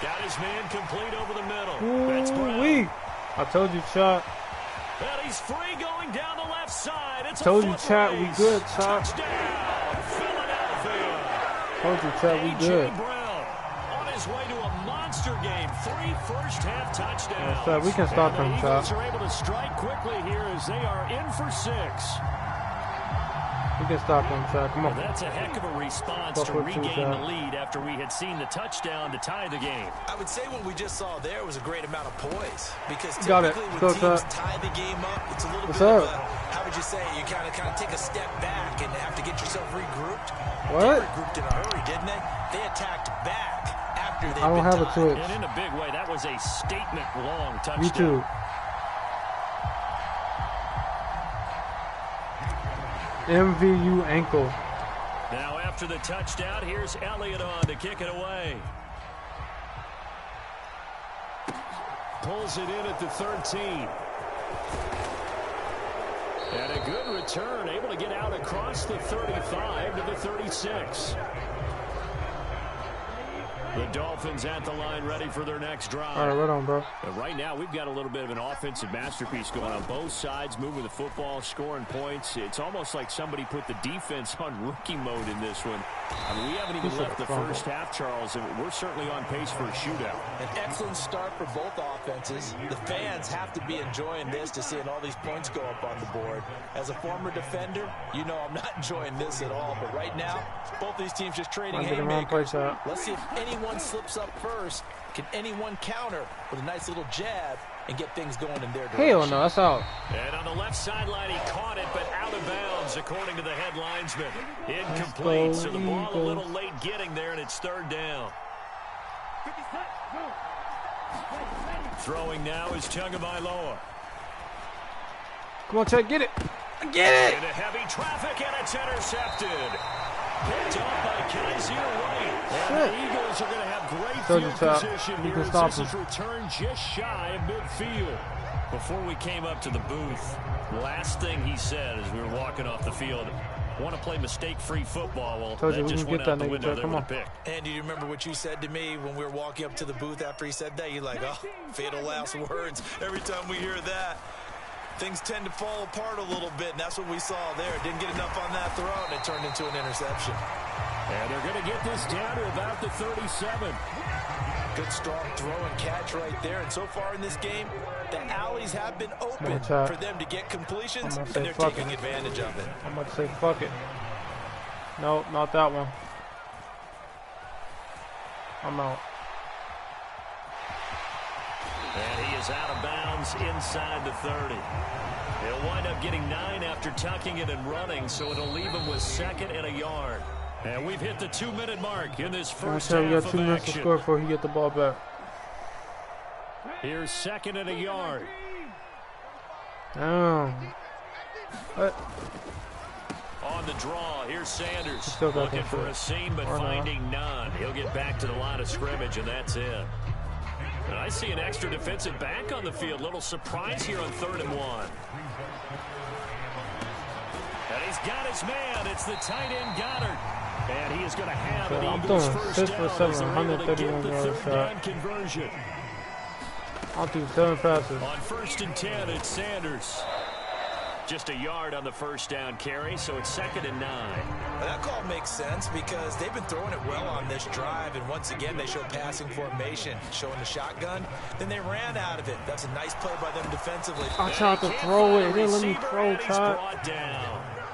Got his man complete over the middle. Ooh, That's Brown. I told you, Chuck. And he's free going down the left side. It's Told a you, foot Chuck, race. we good, Chuck. Touchdown, Philadelphia. Told you, Chuck, we good. A.J. Brown on his way to a monster game. 3 first-half touchdowns. Yes, sir, we can stop and him, the Chuck. Eagles are able to strike quickly here as they are in for 6. We can stop him, Chuck. Come on. Well, that's a heck of a response to regain the lead after we had seen the touchdown to tie the game. I would say what we just saw there was a great amount of poise, because Got it. typically Go, when teams Chuck. tie the game up, it's a little What's bit up? of a, how would you say, you kind of take a step back and have to get yourself regrouped. What? They regrouped in a hurry, didn't they? They attacked back after they I don't have a Twitch. And in a big way, that was a statement-long touchdown. Me too. MVU ankle. Now after the touchdown, here's Elliott on to kick it away. Pulls it in at the 13. And a good return, able to get out across the 35 to the 36. The Dolphins at the line, ready for their next drive. All right, right on, bro. But right now, we've got a little bit of an offensive masterpiece going on both sides, moving the football, scoring points. It's almost like somebody put the defense on rookie mode in this one. I mean, we haven't even left the first half, Charles, and we're certainly on pace for a shootout. An excellent start for both offenses. The fans have to be enjoying this to seeing all these points go up on the board. As a former defender, you know I'm not enjoying this at all. But right now, both these teams just trading haymakers. Let's see if anyone slips up first. Can anyone counter with a nice little jab and get things going in their direction? Hell no, that's out. And on the left sideline, he caught it, but out of bounds, according to the head linesman. Incomplete, so the ball a little late getting there, and it's third down. Throwing now is Tagovailoa. Come on, Chuck, get it. Get it! Into heavy traffic, and it's intercepted. Picked off by Kaiser White. And the Eagles are going to have great field position here as this is returned just shy of midfield. Before we came up to the booth, last thing he said as we were walking off the field, want to play mistake-free football. Well, that just went out the window there with a pick. And do you remember what you said to me when we were walking up to the booth after he said that? You're like, oh, fatal last words. Every time we hear that, things tend to fall apart a little bit, and that's what we saw there. Didn't get enough on that throw, and it turned into an interception. And they're going to get this down to about the 37. Good, strong throw and catch right there. And so far in this game, the alleys have been open for them to get completions, and they're taking advantage of it. I'm about to say fuck it. No, not that one. I'm out. And he is out of bounds inside the 30. He'll wind up getting 9 after tucking it and running, so it'll leave him with 2nd and a yard. And we've hit the 2-minute mark in this first half of action. We got 2 minutes to score before he gets the ball back. Here's 2nd and a yard. Damn. What? On the draw, here's Sanders. Looking for a seam, but finding none. He'll get back to the line of scrimmage, and that's it. And I see an extra defensive back on the field. Little surprise here on 3rd and 1. And he's got his man. It's the tight end Goddard. And he is going to have an Eagles first down as they're able to get the 3rd down conversion. I'll do 7 passes. On 1st and 10, it's Sanders. Just a yard on the first down carry, so it's 2nd and 9. Well, that call makes sense because they've been throwing it well on this drive, and once again they show passing formation, showing the shotgun. Then they ran out of it. That's a nice play by them defensively. I tried to throw it. It didn't let me throw, Todd.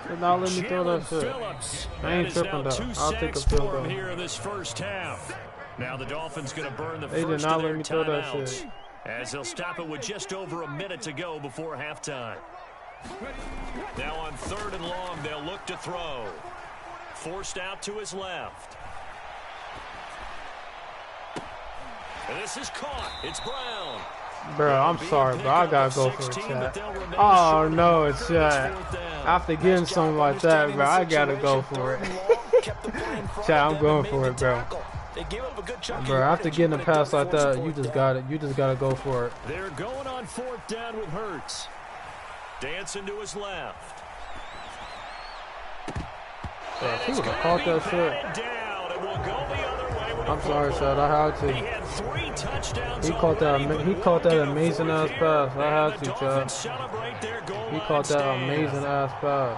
Did not let me throw that shit. I ain't tripping though. I'll take a field goal here in this first half. Now the Dolphins going to burn the first of their timeouts shit. As they'll stop it with just over a minute to go before halftime. Now on 3rd and long, they'll look to throw. Forced out to his left. And this is caught. It's Brown. Bro, I'm sorry, bro. I gotta go for it, chat. Oh no, it's chat. After getting something like that, bro, I gotta go for it. Chat, I'm going for it, bro. Bro, after getting a pass like that, you just got it. You just gotta go for it. They're going on 4th down with Hurts. Dancing to his left. Bro, if he would have caught that shit. I'm sorry, Chad. I had to. He caught that amazing ass pass. I had to, Chad. He caught that amazing ass pass.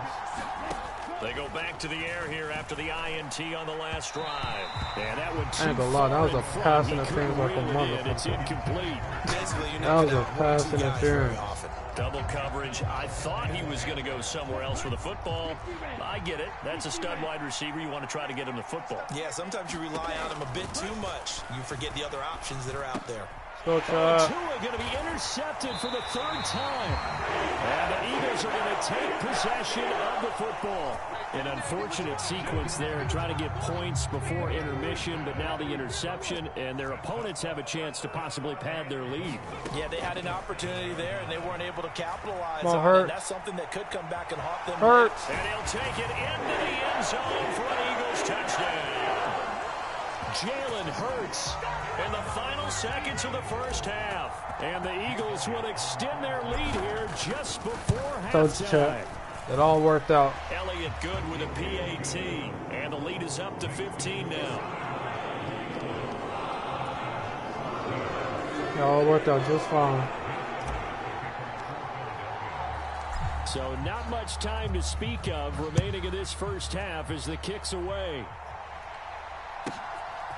They go back to the air here after the INT on the last drive. And that would I ain't gonna lie, that was a pass interference like a motherfucker. It's incomplete. That was a pass interference. Double coverage. I thought he was going to go somewhere else for the football. I get it. That's a stud wide receiver. You want to try to get him the football. Yeah, sometimes you rely on him a bit too much. You forget the other options that are out there. Go, Chad. Tua going to be intercepted for the third time. And the Eagles are going to take possession of the football. An unfortunate sequence there, trying to get points before intermission, but now the interception, and their opponents have a chance to possibly pad their lead. Yeah, they had an opportunity there, and they weren't able to capitalize on it. it. That's something that could come back and haunt them. Hurts. And he'll take it into the end zone for an Eagles touchdown. Jalen Hurts in the final seconds of the first half. And the Eagles will extend their lead here just before halftime. It all worked out. Elliott good with a PAT. And the lead is up to 15 now. It all worked out just fine. So not much time to speak of remaining in this first half as the kick's away.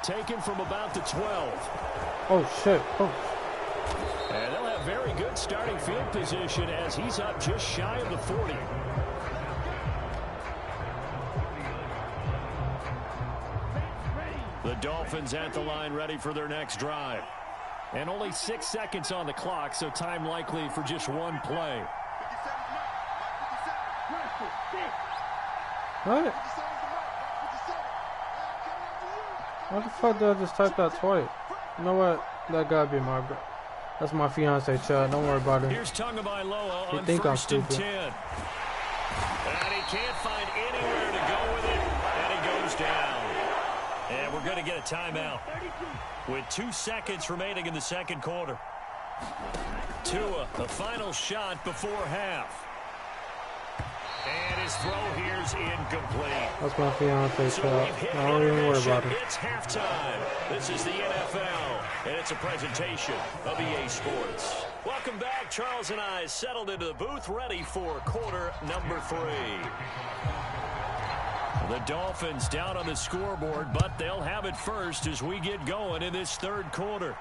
Taken from about the 12. Oh, shit. Oh. And they'll have very good starting field position as he's up just shy of the 40. The Dolphins at the line ready for their next drive. And only 6 seconds on the clock, so time likely for just one play. What? Why the fuck did I just type that twice? You know what? That gotta be my... That's my fiance, Chad. Don't worry about it. Here's Tagovailoa on think I'm first and stupid. 10. And he can't find anywhere to go with it. And he goes down. And we're going to get a timeout with 2 seconds remaining in the second quarter. Tua, the final shot before half. And his throw here's incomplete. That's my fiance, So Chad. we've hit I don't even worry intermission. about it. It's halftime. This is the NFL, and it's a presentation of EA Sports. Welcome back. Charles and I settled into the booth, ready for quarter number 3. The Dolphins down on the scoreboard, but they'll have it first as we get going in this third quarter.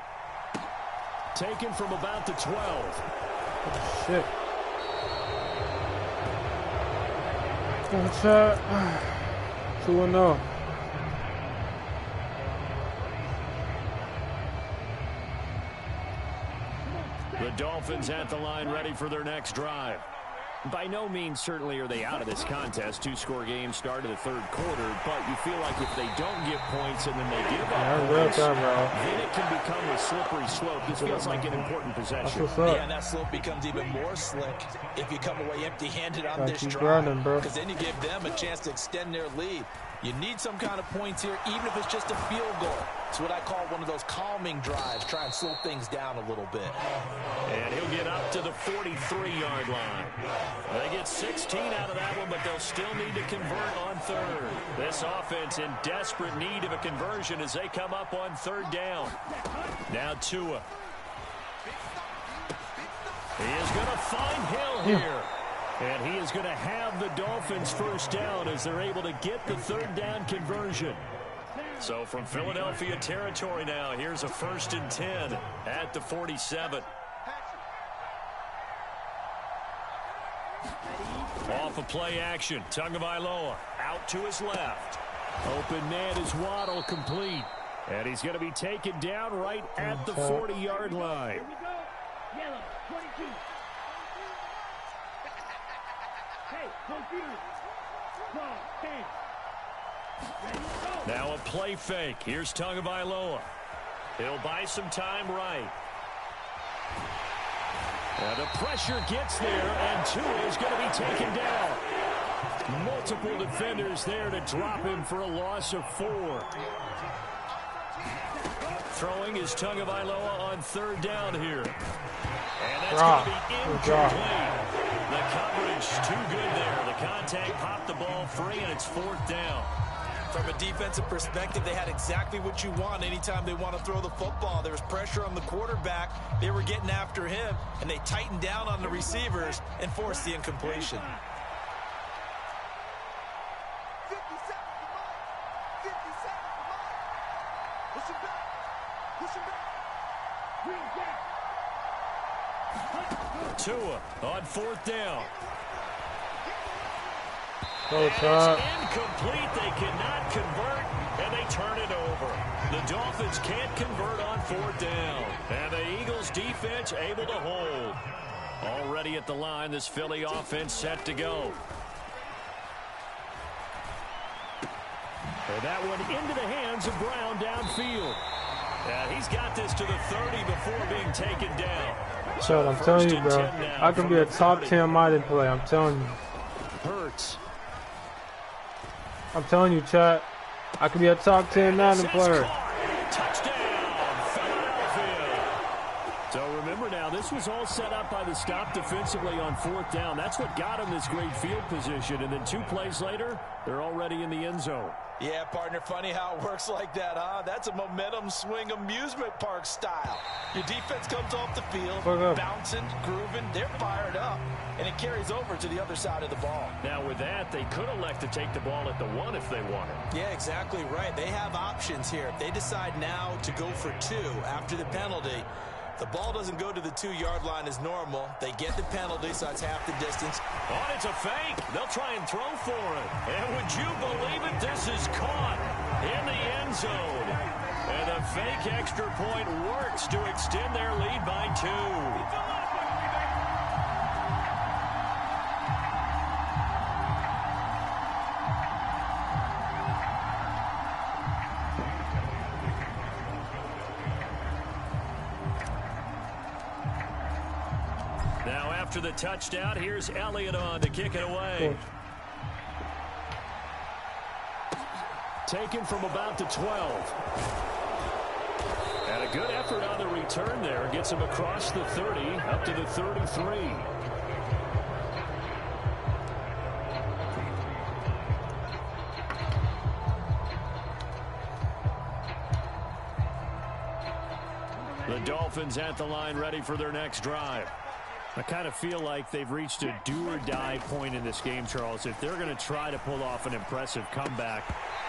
Taken from about the 12. Oh, shit. Oh, Chad. 2-0. The Dolphins at the line ready for their next drive. By no means certainly are they out of this contest. 2-score game start of the third quarter, but you feel like if they don't get points and then they give up points, then it can become a slippery slope. This feels like an important possession. Yeah, and that slope becomes even more slick if you come away empty-handed on this drive, because then you give them a chance to extend their lead. You need some kind of points here, even if it's just a field goal. It's what I call one of those calming drives. Try and slow things down a little bit. And he'll get up to the 43-yard line. They get 16 out of that one, but they'll still need to convert on third. This offense in desperate need of a conversion as they come up on third down. Now Tua. He is going to find Hill here. And he is going to have the Dolphins first down as they're able to get the third down conversion. So from Philadelphia territory now, here's a 1st and 10 at the 47. Off of play action, Tagovailoa out to his left. Open man is Waddle, complete. And he's going to be taken down right at the 40-yard line. Now a play fake. Here's Tagovailoa. He'll buy some time right. And the pressure gets there, and Tua is going to be taken down. Multiple defenders there to drop him for a loss of 4. Throwing is Tagovailoa on third down here. And that's going to be incomplete. The coverage too good there. The contact popped the ball free, and it's fourth down. From a defensive perspective, they had exactly what you want anytime they want to throw the football. There was pressure on the quarterback. They were getting after him, and they tightened down on the receivers and forced the incompletion. 50 seconds. 50 seconds. Push him back. Push him back. Bring back. Tua on fourth down. It's incomplete. They cannot convert, and they turn it over. The Dolphins can't convert on fourth down. And the Eagles defense able to hold. Already at the line, this Philly offense set to go. And that one into the hands of Brown downfield. And he's got this to the 30 before being taken down. Shut, I'm telling you, bro. I can be a top 10 Madden player. I'm telling you. Hurts. I'm telling you, chat. I could be a top 10 Madden player. Touchdown, Philadelphia. So remember now, this was all set up by the stop defensively on fourth down. That's what got him this great field position. And then 2 plays later, they're already in the end zone. Yeah, partner, funny how it works like that, huh? That's a momentum swing amusement park style. Your defense comes off the field, bouncing, grooving, they're fired up, and it carries over to the other side of the ball. Now with that, they could elect to take the ball at the 1 if they wanted. Yeah, exactly right. They have options here. If they decide now to go for 2 after the penalty, the ball doesn't go to the 2-yard line as normal. They get the penalty, so it's half the distance. Oh, it's a fake. They'll try and throw for it. And would you believe it? This is caught in the end zone. And the fake extra point works to extend their lead by 2. After the touchdown, here's Elliott on to kick it away. Taken from about the 12. And a good effort on the return there. Gets him across the 30, up to the 33. The Dolphins at the line, ready for their next drive. I kind of feel like they've reached a do-or-die point in this game, Charles. If they're going to try to pull off an impressive comeback,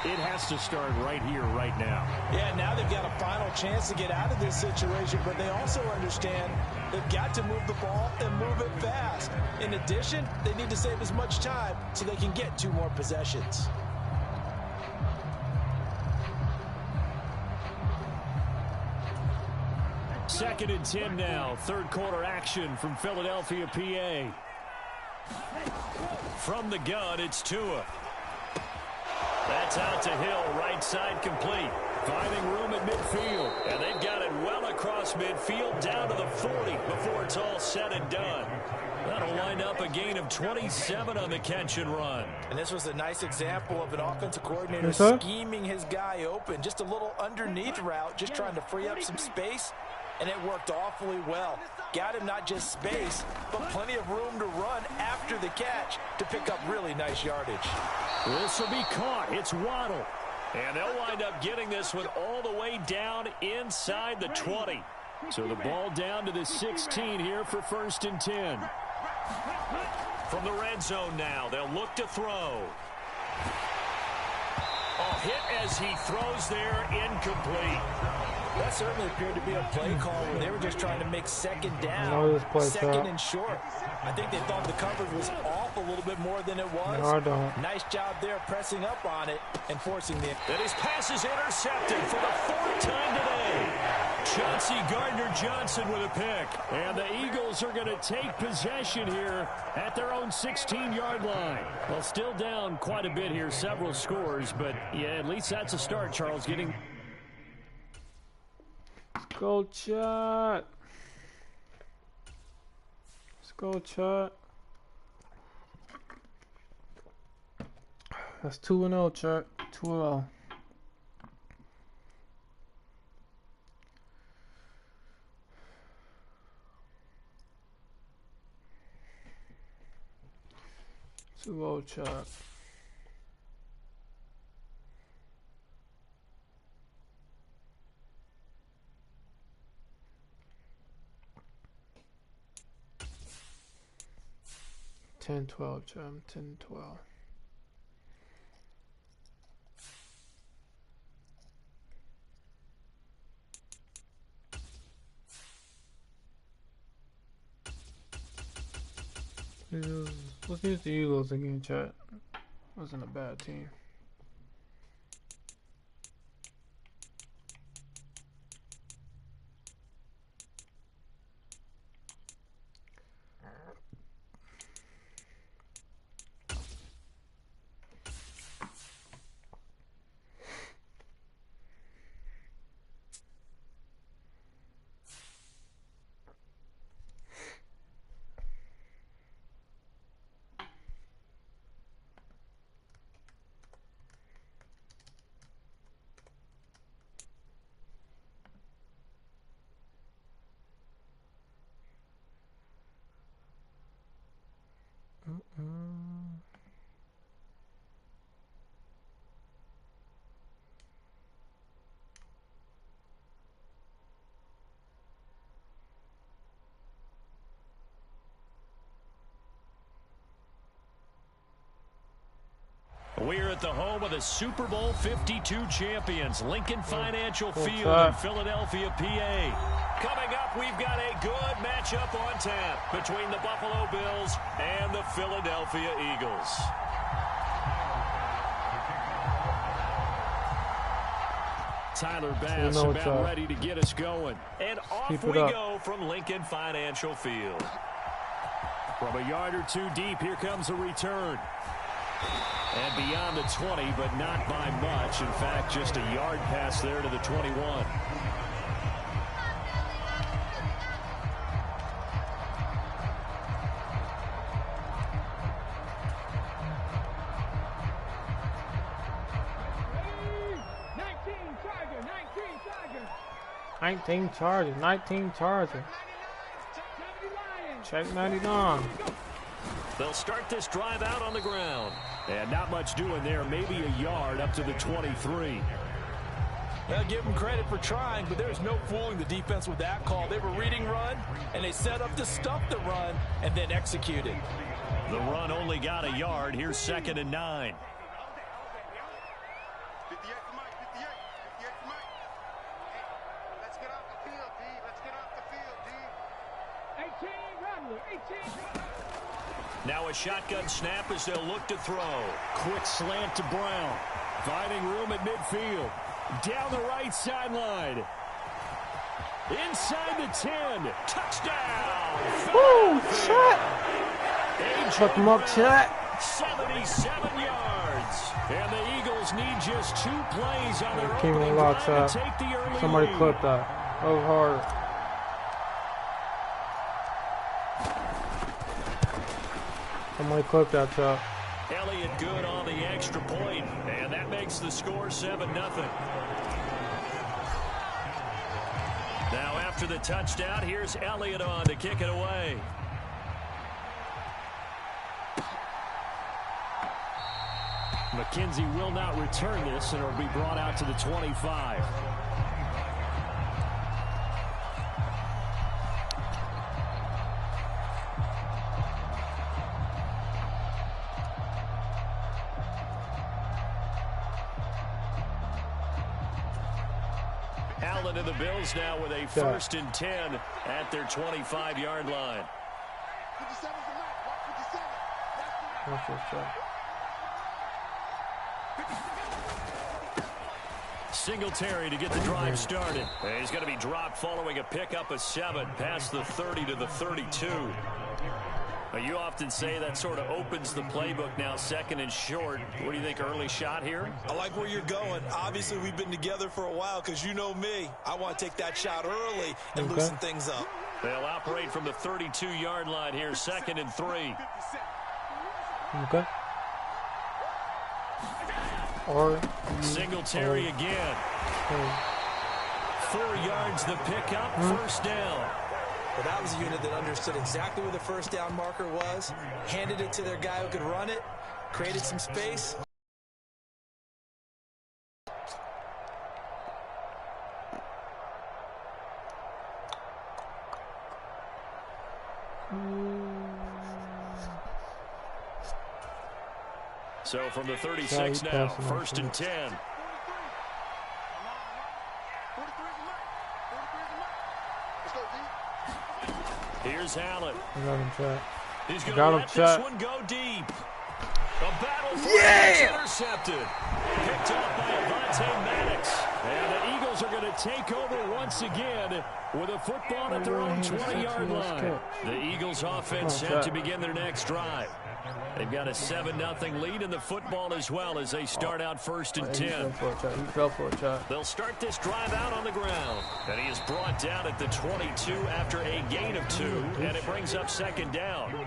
it has to start right here, right now. Yeah, now they've got a final chance to get out of this situation, but they also understand they've got to move the ball and move it fast. In addition, they need to save as much time so they can get 2 more possessions. Second and 10 now. Third quarter action from Philadelphia, PA. From the gun, it's Tua. That's out to Hill, right side complete. Finding room at midfield. And they've got it well across midfield down to the 40 before it's all said and done. That'll wind up a gain of 27 on the catch and run. And this was a nice example of an offensive coordinator scheming his guy open. Just a little underneath route, just trying to free up some space. And it worked awfully well. Got him not just space, but plenty of room to run after the catch to pick up really nice yardage. This will be caught. It's Waddle. And they'll wind up getting this one all the way down inside the 20. So the ball down to the 16 here for first and 10. From the red zone now, they'll look to throw. A hit as he throws there, incomplete. That certainly appeared to be a play call where they were just trying to make second down, second and short. I think they thought the coverage was off a little bit more than it was. No, I don't. Nice job there pressing up on it and forcing the... And his pass is intercepted for the 4th time today. Chauncey Gardner-Johnson with a pick. And the Eagles are going to take possession here at their own 16-yard line. Well, still down quite a bit here, several scores, but yeah, at least that's a start, Charles, getting... Let's go, chat. Let's go, chat. That's 2-0, chat. 2-0. Too old, Chuck. Ten, 12, Chuck. 10, 12. Let's use the Eagles again, chat. Wasn't a bad team. We're at the home of the Super Bowl 52 champions, Lincoln Financial Field in Philadelphia, PA. Coming up, we've got a good matchup on tap between the Buffalo Bills and the Philadelphia Eagles. Tyler Bass about ready to get us going. And off we go from Lincoln Financial Field. From a yard or two deep, here comes a return. And beyond the 20, but not by much. In fact, just a yard pass there to the 21. Nineteen Charger. Check 99. They'll start this drive out on the ground. And not much doing there. Maybe a yard up to the 23. They'll give them credit for trying, but there's no fooling the defense with that call. They were reading run, and they set up to stuff the run and then executed. The run only got a yard. Here's 2nd and 9. 58 for Mike, 58 for Mike. Hey, let's get off the field, D. Let's get off the field, D. 18, Rattler, 18. Now a shotgun snap as they'll look to throw. Quick slant to Brown. Finding room at midfield. Down the right sideline. Inside the 10. Touchdown. Woo, shot. Fuck him up, chat. 77 yards. And the Eagles need just 2 plays on their opening drive to take the early Somebody lead. clip that. That was hard. Somebody clip that, chat. Elliott good on the extra point, and that makes the score 7-0. Now after the touchdown, here's Elliott on to kick it away. McKenzie will not return this, and it'll be brought out to the 25. Allen and the Bills now with a 1st and 10 at their 25-yard line. 57 for Mike, 57. Watch this, chat. Singletary to get the drive started. He's going to be dropped following a pickup of 7 past the 30 to the 32. You often say that sort of opens the playbook now, 2nd and short. What do you think, early shot here? I like where you're going. Obviously, we've been together for a while because you know me. I want to take that shot early and loosen things up. They'll operate from the 32-yard line here, 2nd and 3. Okay. Or Singletary again. 4 yards the pickup, 1st down. Well, that was a unit that understood exactly where the first down marker was, handed it to their guy who could run it, created some space. So from the 36 now, 1st and 10. Here's Allen. He's going to let this one go deep. A battle for it. Intercepted. Picked up by Avonte Maddox. And the Eagles are going to take over once again with a football at their own 20-yard line. The Eagles offense set to begin their next drive. They've got a 7-0 lead in the football as well as they start out 1st and 10. He fell for a shot. They'll start this drive out on the ground. And he is brought down at the 22 after a gain of 2. And it brings up 2nd down.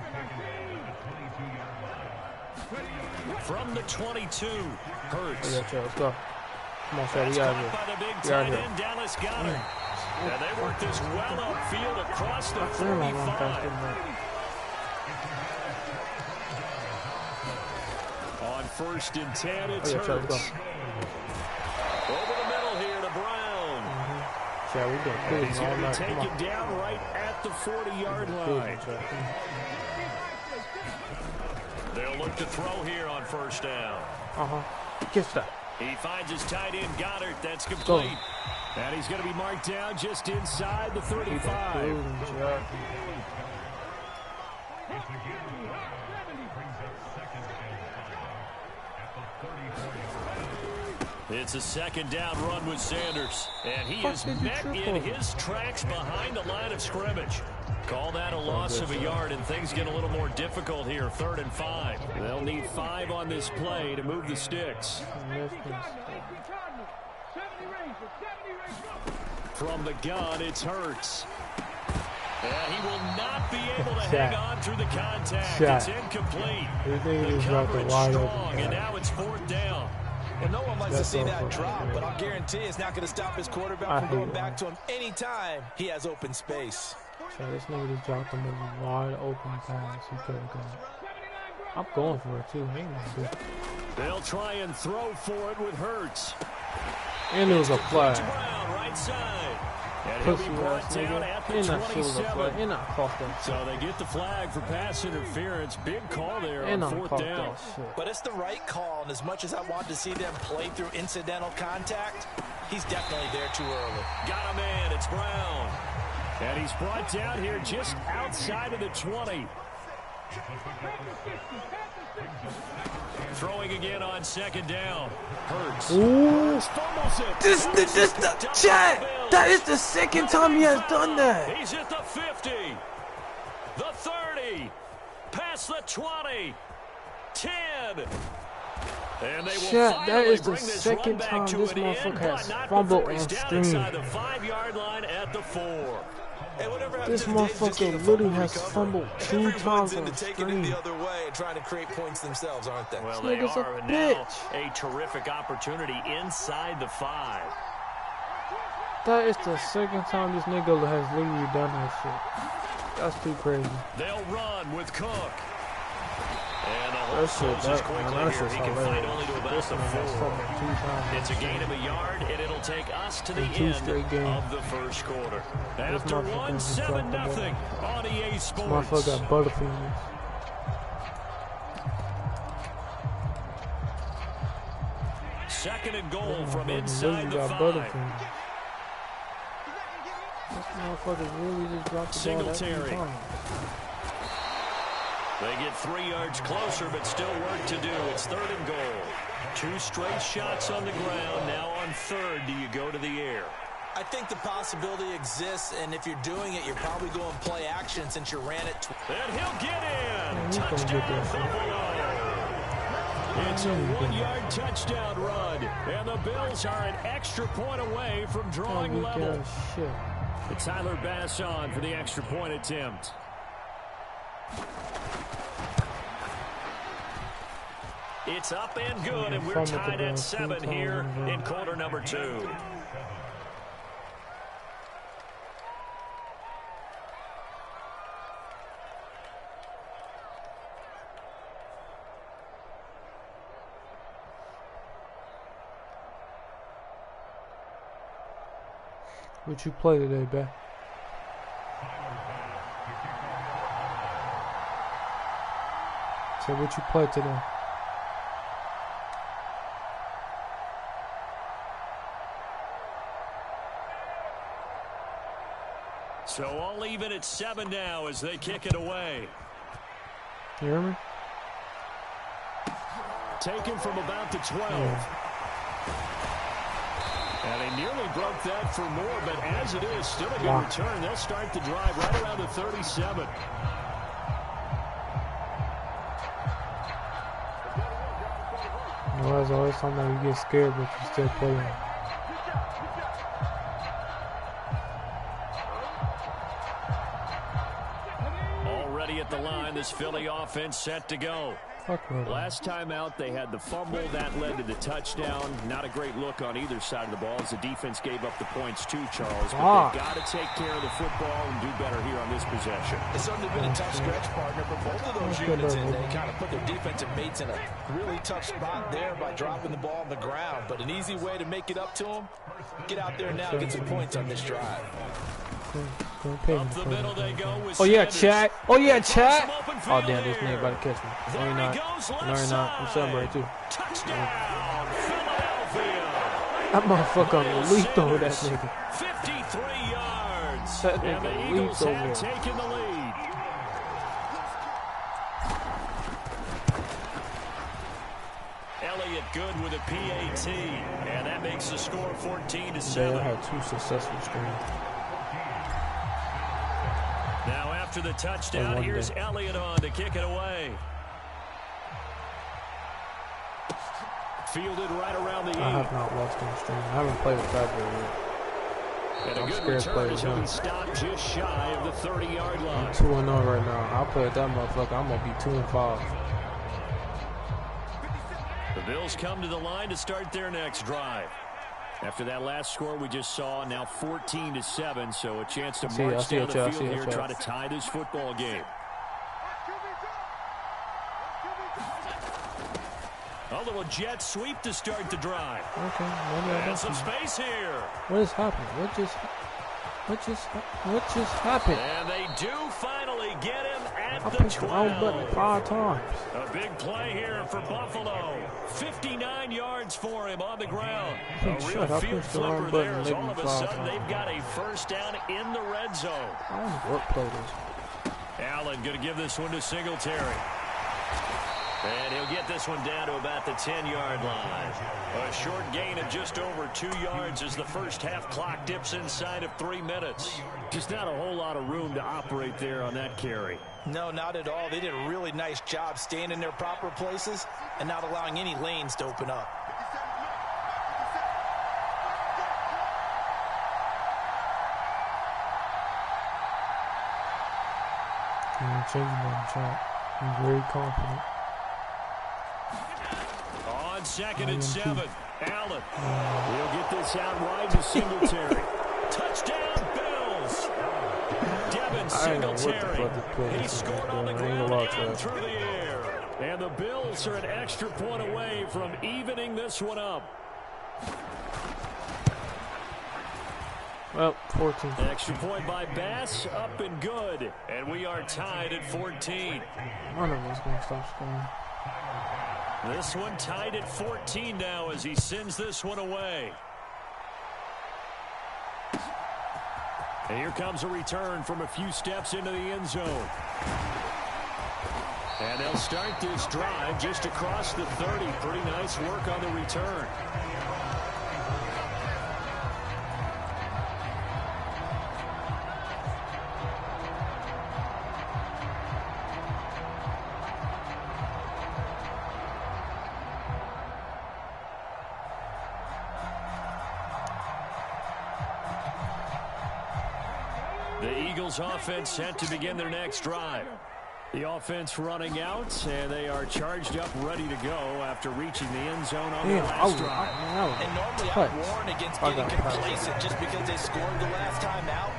From the 22, Hurts. Let's go. Come on, Shad. That's caught by the big tight end, Dallas Goedert. And they work this well upfield across the 45. On 1st and 10, it's Hurts. Over the middle here to Brown. He's going to be taken down right at the 40-yard line. They'll look to throw here on 1st down. Get that. He finds his tight end, Goddard. That's complete. And he's going to be marked down just inside the 35. It's a 2nd down run with Sanders. And he is met in his tracks behind the line of scrimmage. Call that a loss of a yard, and things get a little more difficult here. 3rd and 5. They'll need 5 on this play to move the sticks. From the gun, it's Hurts. And he will not be able to hang on through the contact. It's incomplete. The coverage strong, and now it's 4th down. Well, no one likes to see that drop, but I'll guarantee it's not going to stop his quarterback from going back to him anytime he has open space. So this nigga just dropped him a wide open pass. He couldn't go. I'm going for it too. Ain't no good. They'll try and throw for it with Hurts. And it was a flag. Right side. And he'll be brought down at the 27. So they get the flag for pass interference. Big call there on 4th down. But it's the right call, and as much as I wanted to see them play through incidental contact, he's definitely there too early. Got a man. It's Brown. And he's brought down here just outside of the 20. Throwing again on 2nd down. Hurts. Ooh. Fumbles it. This the chat. That is the 2nd time he has done that. He's at the 50. The 30. Past the 20. 10. And they will Chat, that is the 2nd time this motherfucker has fumbled on stream. The 5-yard line at the 4. This motherfucker literally has fumbled 2 times on taking it the other way and trying to create points themselves, aren't they? Well, they are now a terrific opportunity inside the 5. That is the 2nd time this nigga has literally done that shit. That's too crazy. They'll run with Cook. And the whole That shit, switches quickly here. He can fight only to about the 4. It's a gain of a yard, and it'll take us to the end of the 1st quarter. After 1, 7-0 on EA Sports. Motherfucker got butterfingers. Second and goal from inside the 5. This motherfucker really just dropped the Singletary. ball. They get 3 yards closer, but still work to do. It's 3rd and goal. 2 straight shots on the ground. Now on 3rd, do you go to the air? I think the possibility exists, and if you're doing it, you're probably going play action since you ran it. And he'll get in. Touchdown, Buffalo. It's a 1-yard touchdown run, and the Bills are an extra point away from drawing level. It's Tyler Bass on for the extra point attempt. It's up and good, and we're tied at 7 here in quarter number 2. What you play today, babe? So what you play today? So all even at 7 now as they kick it away. You hear me? Taken from about the 12. Yeah. And they nearly broke that for more, but as it is, still a good return. They'll start the drive right around the 37. You know, there's always something you get scared, but you still play on. Already at the line, this Philly offense set to go. Last time out, they had the fumble. That led to the touchdown. Not a great look on either side of the ball as the defense gave up the points too, Charles. But they've got to take care of the football and do better here on this possession. It's certainly been a tough stretch, partner, but both of those units in, they kind of put their defensive mates in a really tough spot there by dropping the ball on the ground. But an easy way to make it up to them, get out there now and get some points on this drive. Up the middle they go with oh yeah, Sanders. chat. Oh yeah, chat. Oh damn, this nigga about to catch me. No, you're not. No, you're not. I'm celebrating too. Touchdown, Philadelphia. That motherfucker lethal, that nigga. 53 yards. That And the nigga Eagles lethal. have taken the lead. Elliott good with a PAT, and that makes the score 14-7. They had 2 successful streams. Now after the touchdown, here's Elliott on to kick it away. Fielded right around the 8. I have not watched him stream. I haven't played with that And a I'm good scared to play return with as he'll him. be stopped just shy of the 30-yard line. I'm 2-0 right now. I'll play with that motherfucker. I'm gonna be 2-5. The Bills come to the line to start their next drive. After that last score we just saw, now 14-7, so a chance to march down the field here, try to tie this football game. A little jet sweep to start the drive. Okay, and some space here. What is happening? What just happened? And they do finally get him at the 12. I wrong button 5 times. A big play here for Buffalo. 59 yards for him on the ground. A real field flipper there as all of a sudden they've got a first down in the red zone. I don't know what play this. Allen going to give this one to Singletary. And he'll get this one down to about the 10-yard line. A short gain of just over 2 yards as the first half clock dips inside of 3 minutes. Just not a whole lot of room to operate there on that carry. No, not at all. They did a really nice job staying in their proper places and not allowing any lanes to open up. I'm changing my chat. I'm very confident. On 2nd and 7, Allen. He'll get this out wide to Singletary. Touchdown, Bills. Devin Singletary. He scored on the ground and through the air. And the Bills are an extra point away from evening this one up. Well, 14. Extra point by Bass, up and good. And we are tied at 14. None of us going to stop scoring. This one tied at 14 now as he sends this one away. And here comes a return from a few steps into the end zone. And they'll start this drive just across the 30. Pretty nice work on the return. The Eagles offense set to begin their next drive. The offense running out, and they are charged up, ready to go after reaching the end zone on the last drive. And normally I warn against getting complacent just because they scored the last time out.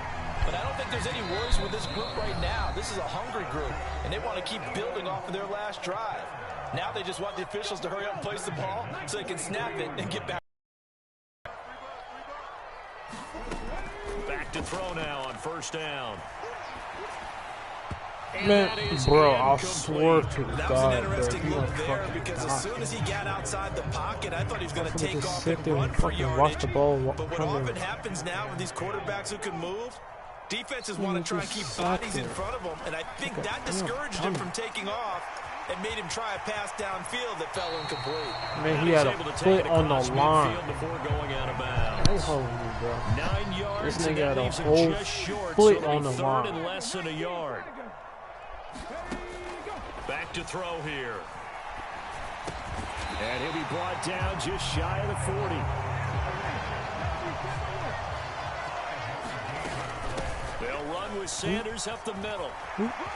But I don't think there's any worries with this group right now. This is a hungry group, and they want to keep building off of their last drive. Now they just want the officials to hurry up and place the ball so they can snap it and get back. to throw now on first down. Man, bro, I swear to That was God, an interesting bro, look there because as soon as he got outside the pocket, I thought he was going to take off and run for yardage. Watch the ball. But what often happens now with these quarterbacks who can move, defenses want to try and keep bodies in front of them, and I think that discouraged him from taking off and made him try a pass downfield that fell incomplete. Man, he had a foot on the line. Before going out of bounds. Hold me, bro. 9 yards. This nigga had a leaves him whole just short, foot so on the third line. and less than a yard. Back to throw here. And he'll be brought down just shy of the 40. They'll run with Sanders up the middle.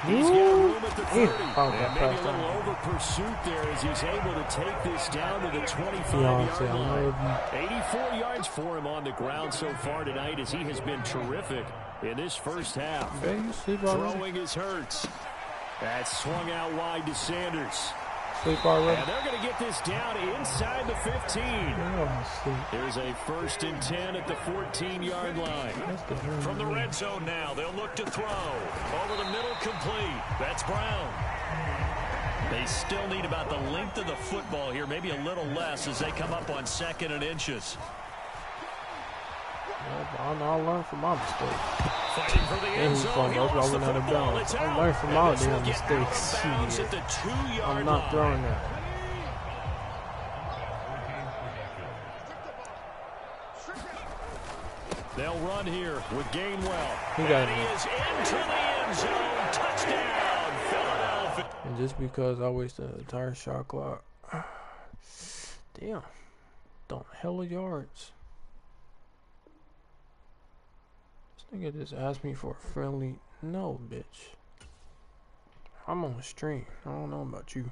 He's got room at the 30. And maybe a little over pursuit there as he's able to take this down to the 25-yard line. 84 yards for him on the ground so far tonight as he has been terrific in this first half. Throwing his Hurts. That's swung out wide to Sanders. And they're going to get this down inside the 15. There's a 1st and 10 at the 14-yard line. From the red zone now, they'll look to throw. Over the middle, complete. That's Brown. They still need about the length of the football here, maybe a little less as they come up on 2nd and inches. I'll learn from my mistakes. Fighting for the end zone. He lost the football. It's out. I'll learn from my damn mistakes. I'm not throwing that. They'll run here with Gainwell. He got and he is into the end zone. Touchdown, Philadelphia. And just because I wasted an entire shot clock. Damn. Don't hella yards. Nigga just asked me for a friendly. No, bitch. I'm on a stream. I don't know about you.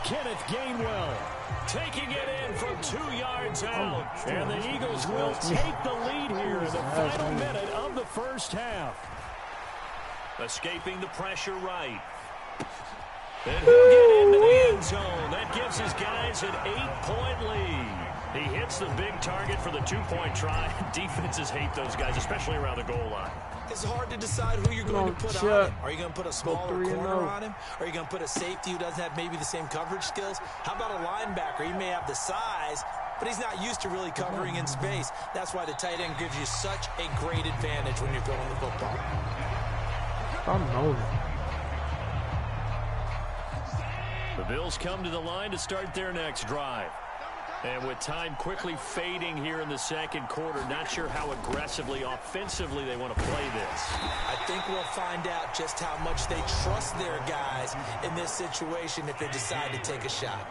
Kenneth Gainwell taking it in from 2 yards out. And the Eagles will take the lead here in the final minute of the first half. Escaping the pressure right. And he'll get into the end zone. That gives his guys an 8-point lead. He hits the big target for the 2-point try. Defenses hate those guys, especially around the goal line. It's hard to decide who you're going to put on him. Are you going to put a smaller corner on him? Or are you going to put a safety who doesn't have maybe the same coverage skills? How about a linebacker? He may have the size, but he's not used to really covering in space. That's why the tight end gives you such a great advantage when you're throwing the football. I know that. The Bills come to the line to start their next drive. And with time quickly fading here in the second quarter, not sure how aggressively, offensively they want to play this. I think we'll find out just how much they trust their guys in this situation if they decide to take a shot.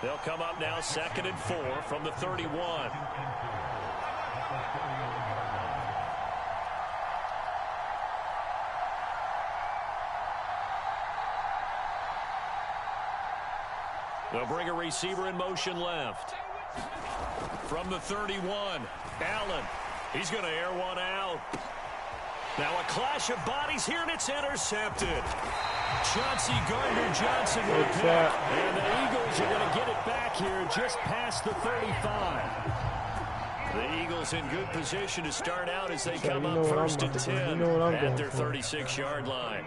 They'll come up now 2nd and 4 from the 31. They'll bring a receiver in motion left. From the 31, Allen. He's going to air one out. Now a clash of bodies here, and it's intercepted. Chauncey Gardner-Johnson with a pick. And the Eagles are going to get it back here just past the 35. The Eagles in good position to start out as they come up 1st and 10 at their 36-yard line.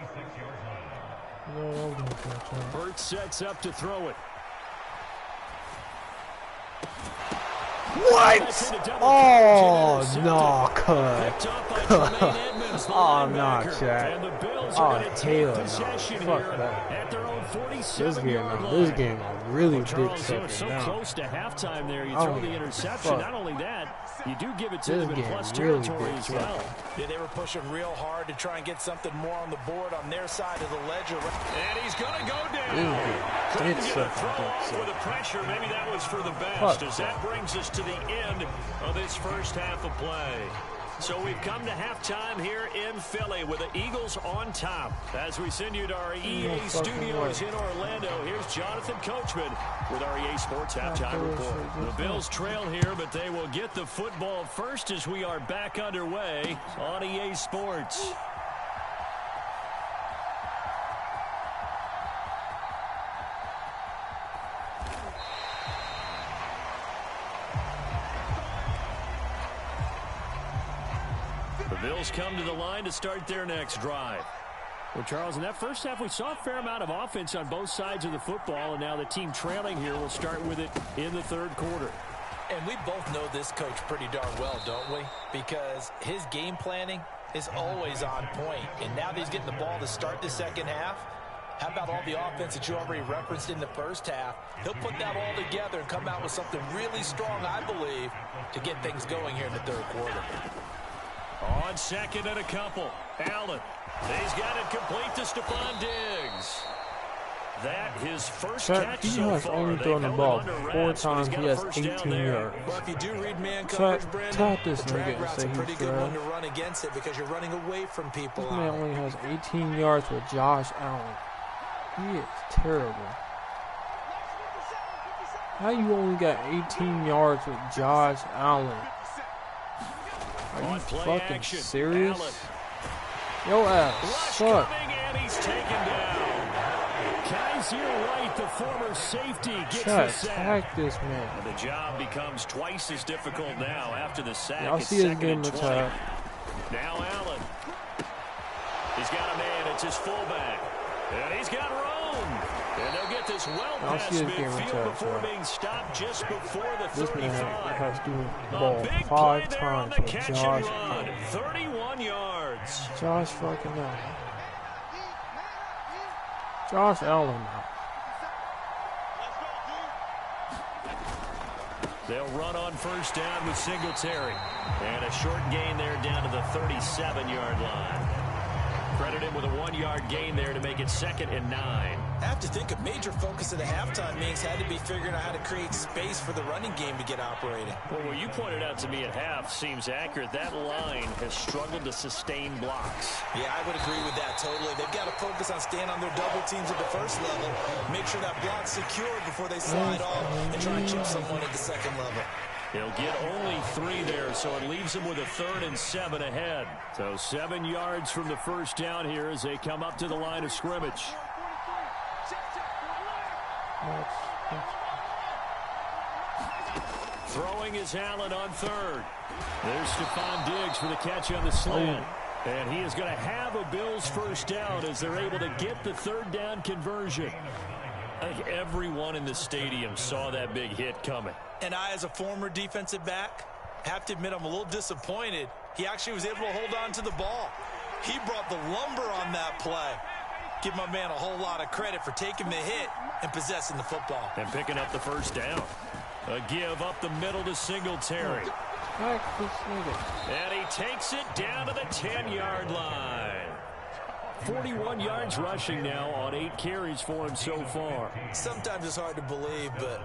Hurts sets up to throw it. What? Oh, no, cut. Oh, no, Chad. Oh, hell no. Fuck that. This game really did something so now. close to halftime there. You throw the interception. Not only that, you do give it to them in plus territory as well. Yeah, they were pushing real hard to try and get something more on the board on their side of the ledger. And he's going to go down. Couldn't get a throw with the pressure. Maybe that was for the best as that brings us to the end of this first half of play. So we've come to halftime here in Philly with the Eagles on top. As we send you to our EA studios in Orlando, here's Jonathan Coachman with our EA Sports Halftime Report. The Bills trail here, but they will get the football first as we are back underway on EA Sports. The Bills come to the line to start their next drive. Well, Charles, in that first half, we saw a fair amount of offense on both sides of the football, and now the team trailing here will start with it in the third quarter. And we both know this coach pretty darn well, don't we? Because his game planning is always on point. And now that he's getting the ball to start the second half, how about all the offense that you already referenced in the first half? He'll put that all together and come out with something really strong, I believe, to get things going here in the third quarter. On second and a couple, Allen. He's got it complete to Stephon Diggs. That his first catch he so has far. only thrown the ball 4 times. He has 18 yards. Well, if you do read man coverage, Brandon, Tap this the drag nigga and route's say a pretty he's good one trash. to run against it because you're running away from people. This man only has 18 yards with Josh Allen. He is terrible. How you only got 18 yards with Josh Allen? Are you fucking serious? Allen. Yo ass Rush suck. coming, and he's taken down. Kaiser White, the former safety, gets Try the to sack. attack this man. And the job becomes twice as difficult now after the sack. Y'all It's see his second game and 20. attack. Now Allen. He's got a man. It's his fullback. And he's got room. And they'll get this well I'll past see his game midfield attack, before bro. being stopped just before the This 35. man has to the A ball big 5 play there on times the with catch Josh and run. Allen. 31 yards. Josh fucking Allen. Josh Allen now. They'll run on first down with Singletary. And a short gain there down to the 37-yard line. Credit him with a 1-yard gain there to make it 2nd and 9. I have to think a major focus of the halftime meetings had to be figuring out how to create space for the running game to get operating. Well, what you pointed out to me at half seems accurate. That line has struggled to sustain blocks. Yeah, I would agree with that totally. They've got to focus on staying on their double teams at the first level, make sure that block's secured before they slide off and try and chip someone at the second level. He'll get only 3 there, so it leaves him with a 3rd and 7 ahead. So 7 yards from the first down here as they come up to the line of scrimmage. Throwing is Allen on 3rd. There's Stephon Diggs for the catch on the slant. And he is going to have a Bills first down as they're able to get the 3rd down conversion. I think everyone in the stadium saw that big hit coming. And I, as a former defensive back, have to admit I'm a little disappointed. He actually was able to hold on to the ball. He brought the lumber on that play. Give my man a whole lot of credit for taking the hit and possessing the football. And picking up the first down. A give up the middle to Singletary. And he takes it down to the 10-yard line. 41 yards rushing now on 8 carries for him so far. Sometimes it's hard to believe, but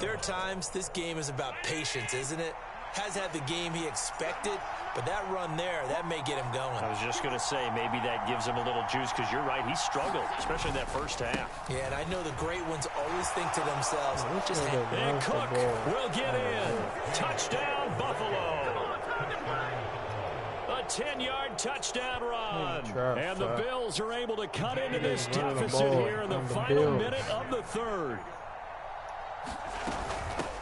there are times this game is about patience, isn't it? Has had the game he expected, but that run there, that may get him going. I was just going to say, maybe that gives him a little juice, because you're right, he struggled, especially in that first half. Yeah, and I know the great ones always think to themselves, just hang. And Cook will get in. Touchdown, Buffalo. A 10-yard touchdown run. And the Bills are able to cut into this deficit here in the final minute of the 3rd.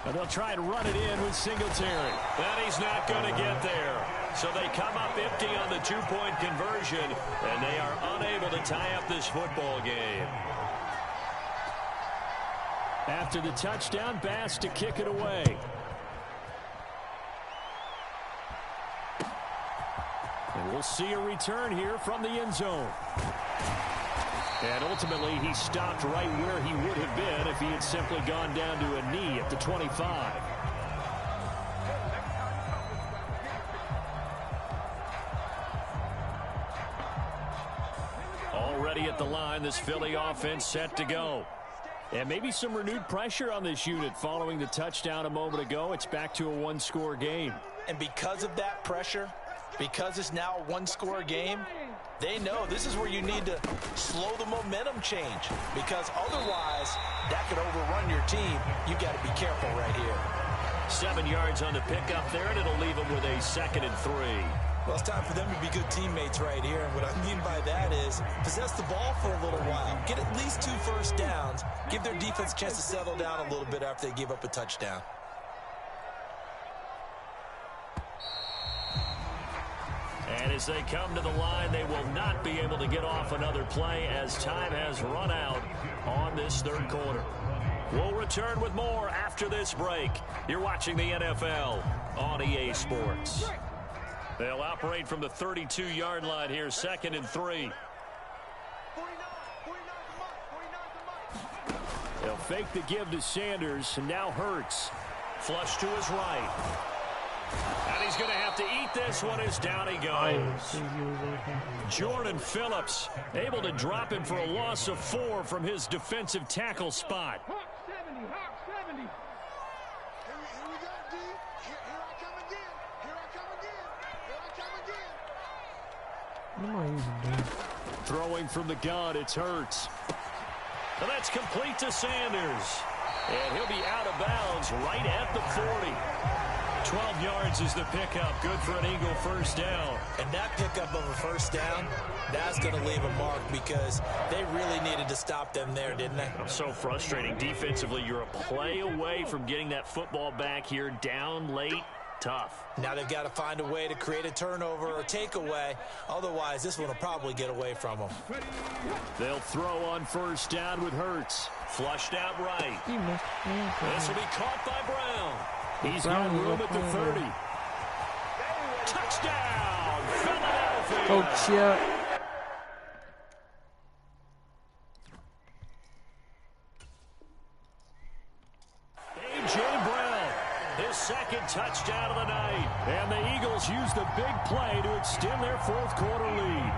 And they'll try and run it in with Singletary. And he's not going to get there. So they come up empty on the 2-point conversion, and they are unable to tie up this football game. After the touchdown, Bass to kick it away. And we'll see a return here from the end zone. And ultimately, he stopped right where he would have been if he had simply gone down to a knee at the 25. Already at the line, this Philly offense set to go. And maybe some renewed pressure on this unit following the touchdown a moment ago. It's back to a 1-score game. And because of that pressure, Because it's now a one-score game, they know this is where you need to slow the momentum change, because otherwise that could overrun your team. You've got to be careful right here. 7 yards on the pickup there, and it'll leave them with a 2nd and 3. Well, it's time for them to be good teammates right here. And what I mean by that is possess the ball for a little while. Get at least 2 first downs. Give their defense a chance to settle down a little bit after they give up a touchdown. And as they come to the line, they will not be able to get off another play as time has run out on this 3rd quarter. We'll return with more after this break. You're watching the NFL on EA Sports. They'll operate from the 32-yard line here, 2nd and 3. They'll fake the give to Sanders, and now Hurts. Flush to his right. And he's going to have to eat this one as down he goes. Jordan Phillips able to drop him for a loss of 4 from his defensive tackle spot. Hawk 70, Hawk 70. Here we go, D. Here I come again. Here I come again. Here I come again. What am I using, dude? Throwing from the gun, it's Hurts. And that's complete to Sanders. And he'll be out of bounds right at the 40. 12 yards is the pickup. Good for an Eagle first down. And that pickup of a first down, that's going to leave a mark because they really needed to stop them there, didn't they? So frustrating. Defensively, you're a play away from getting that football back here down late. Tough. Now they've got to find a way to create a turnover or takeaway. Otherwise, this one will probably get away from them. They'll throw on first down with Hurts. Flushed out right. This will be caught by Brown. He's got room at the 30. Touchdown, Philadelphia. Coach, yeah. A.J. Brown, his 2nd touchdown of the night. And the Eagles use the big play to extend their 4th quarter lead.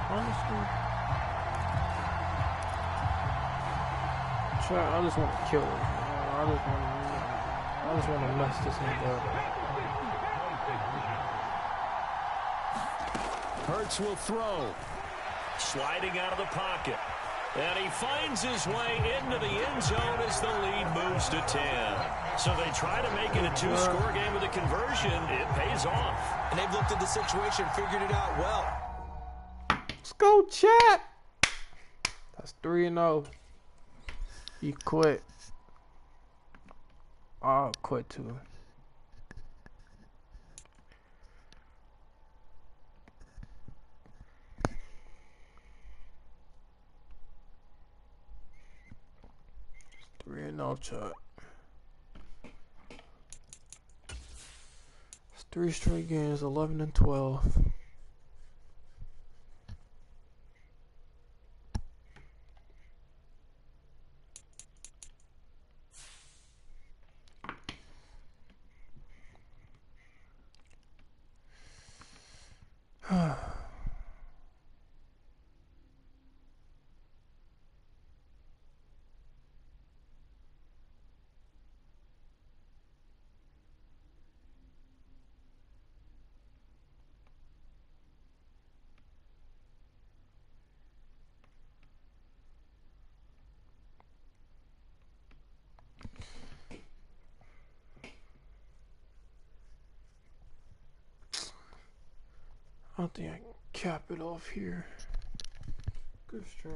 Honestly, I just want to kill it. I just want to mess this thing up. Hurts will throw. Sliding out of the pocket. And he finds his way into the end zone as the lead moves to 10. So they try to make it a 2-score game with a conversion. It pays off. And they've looked at the situation, figured it out well. Let's go, chat. That's 3-0. You quit. I'll quit too. It's 3-0, chat. It's 3 straight games, 11 and 12. I think I can cap it off here. Good stream.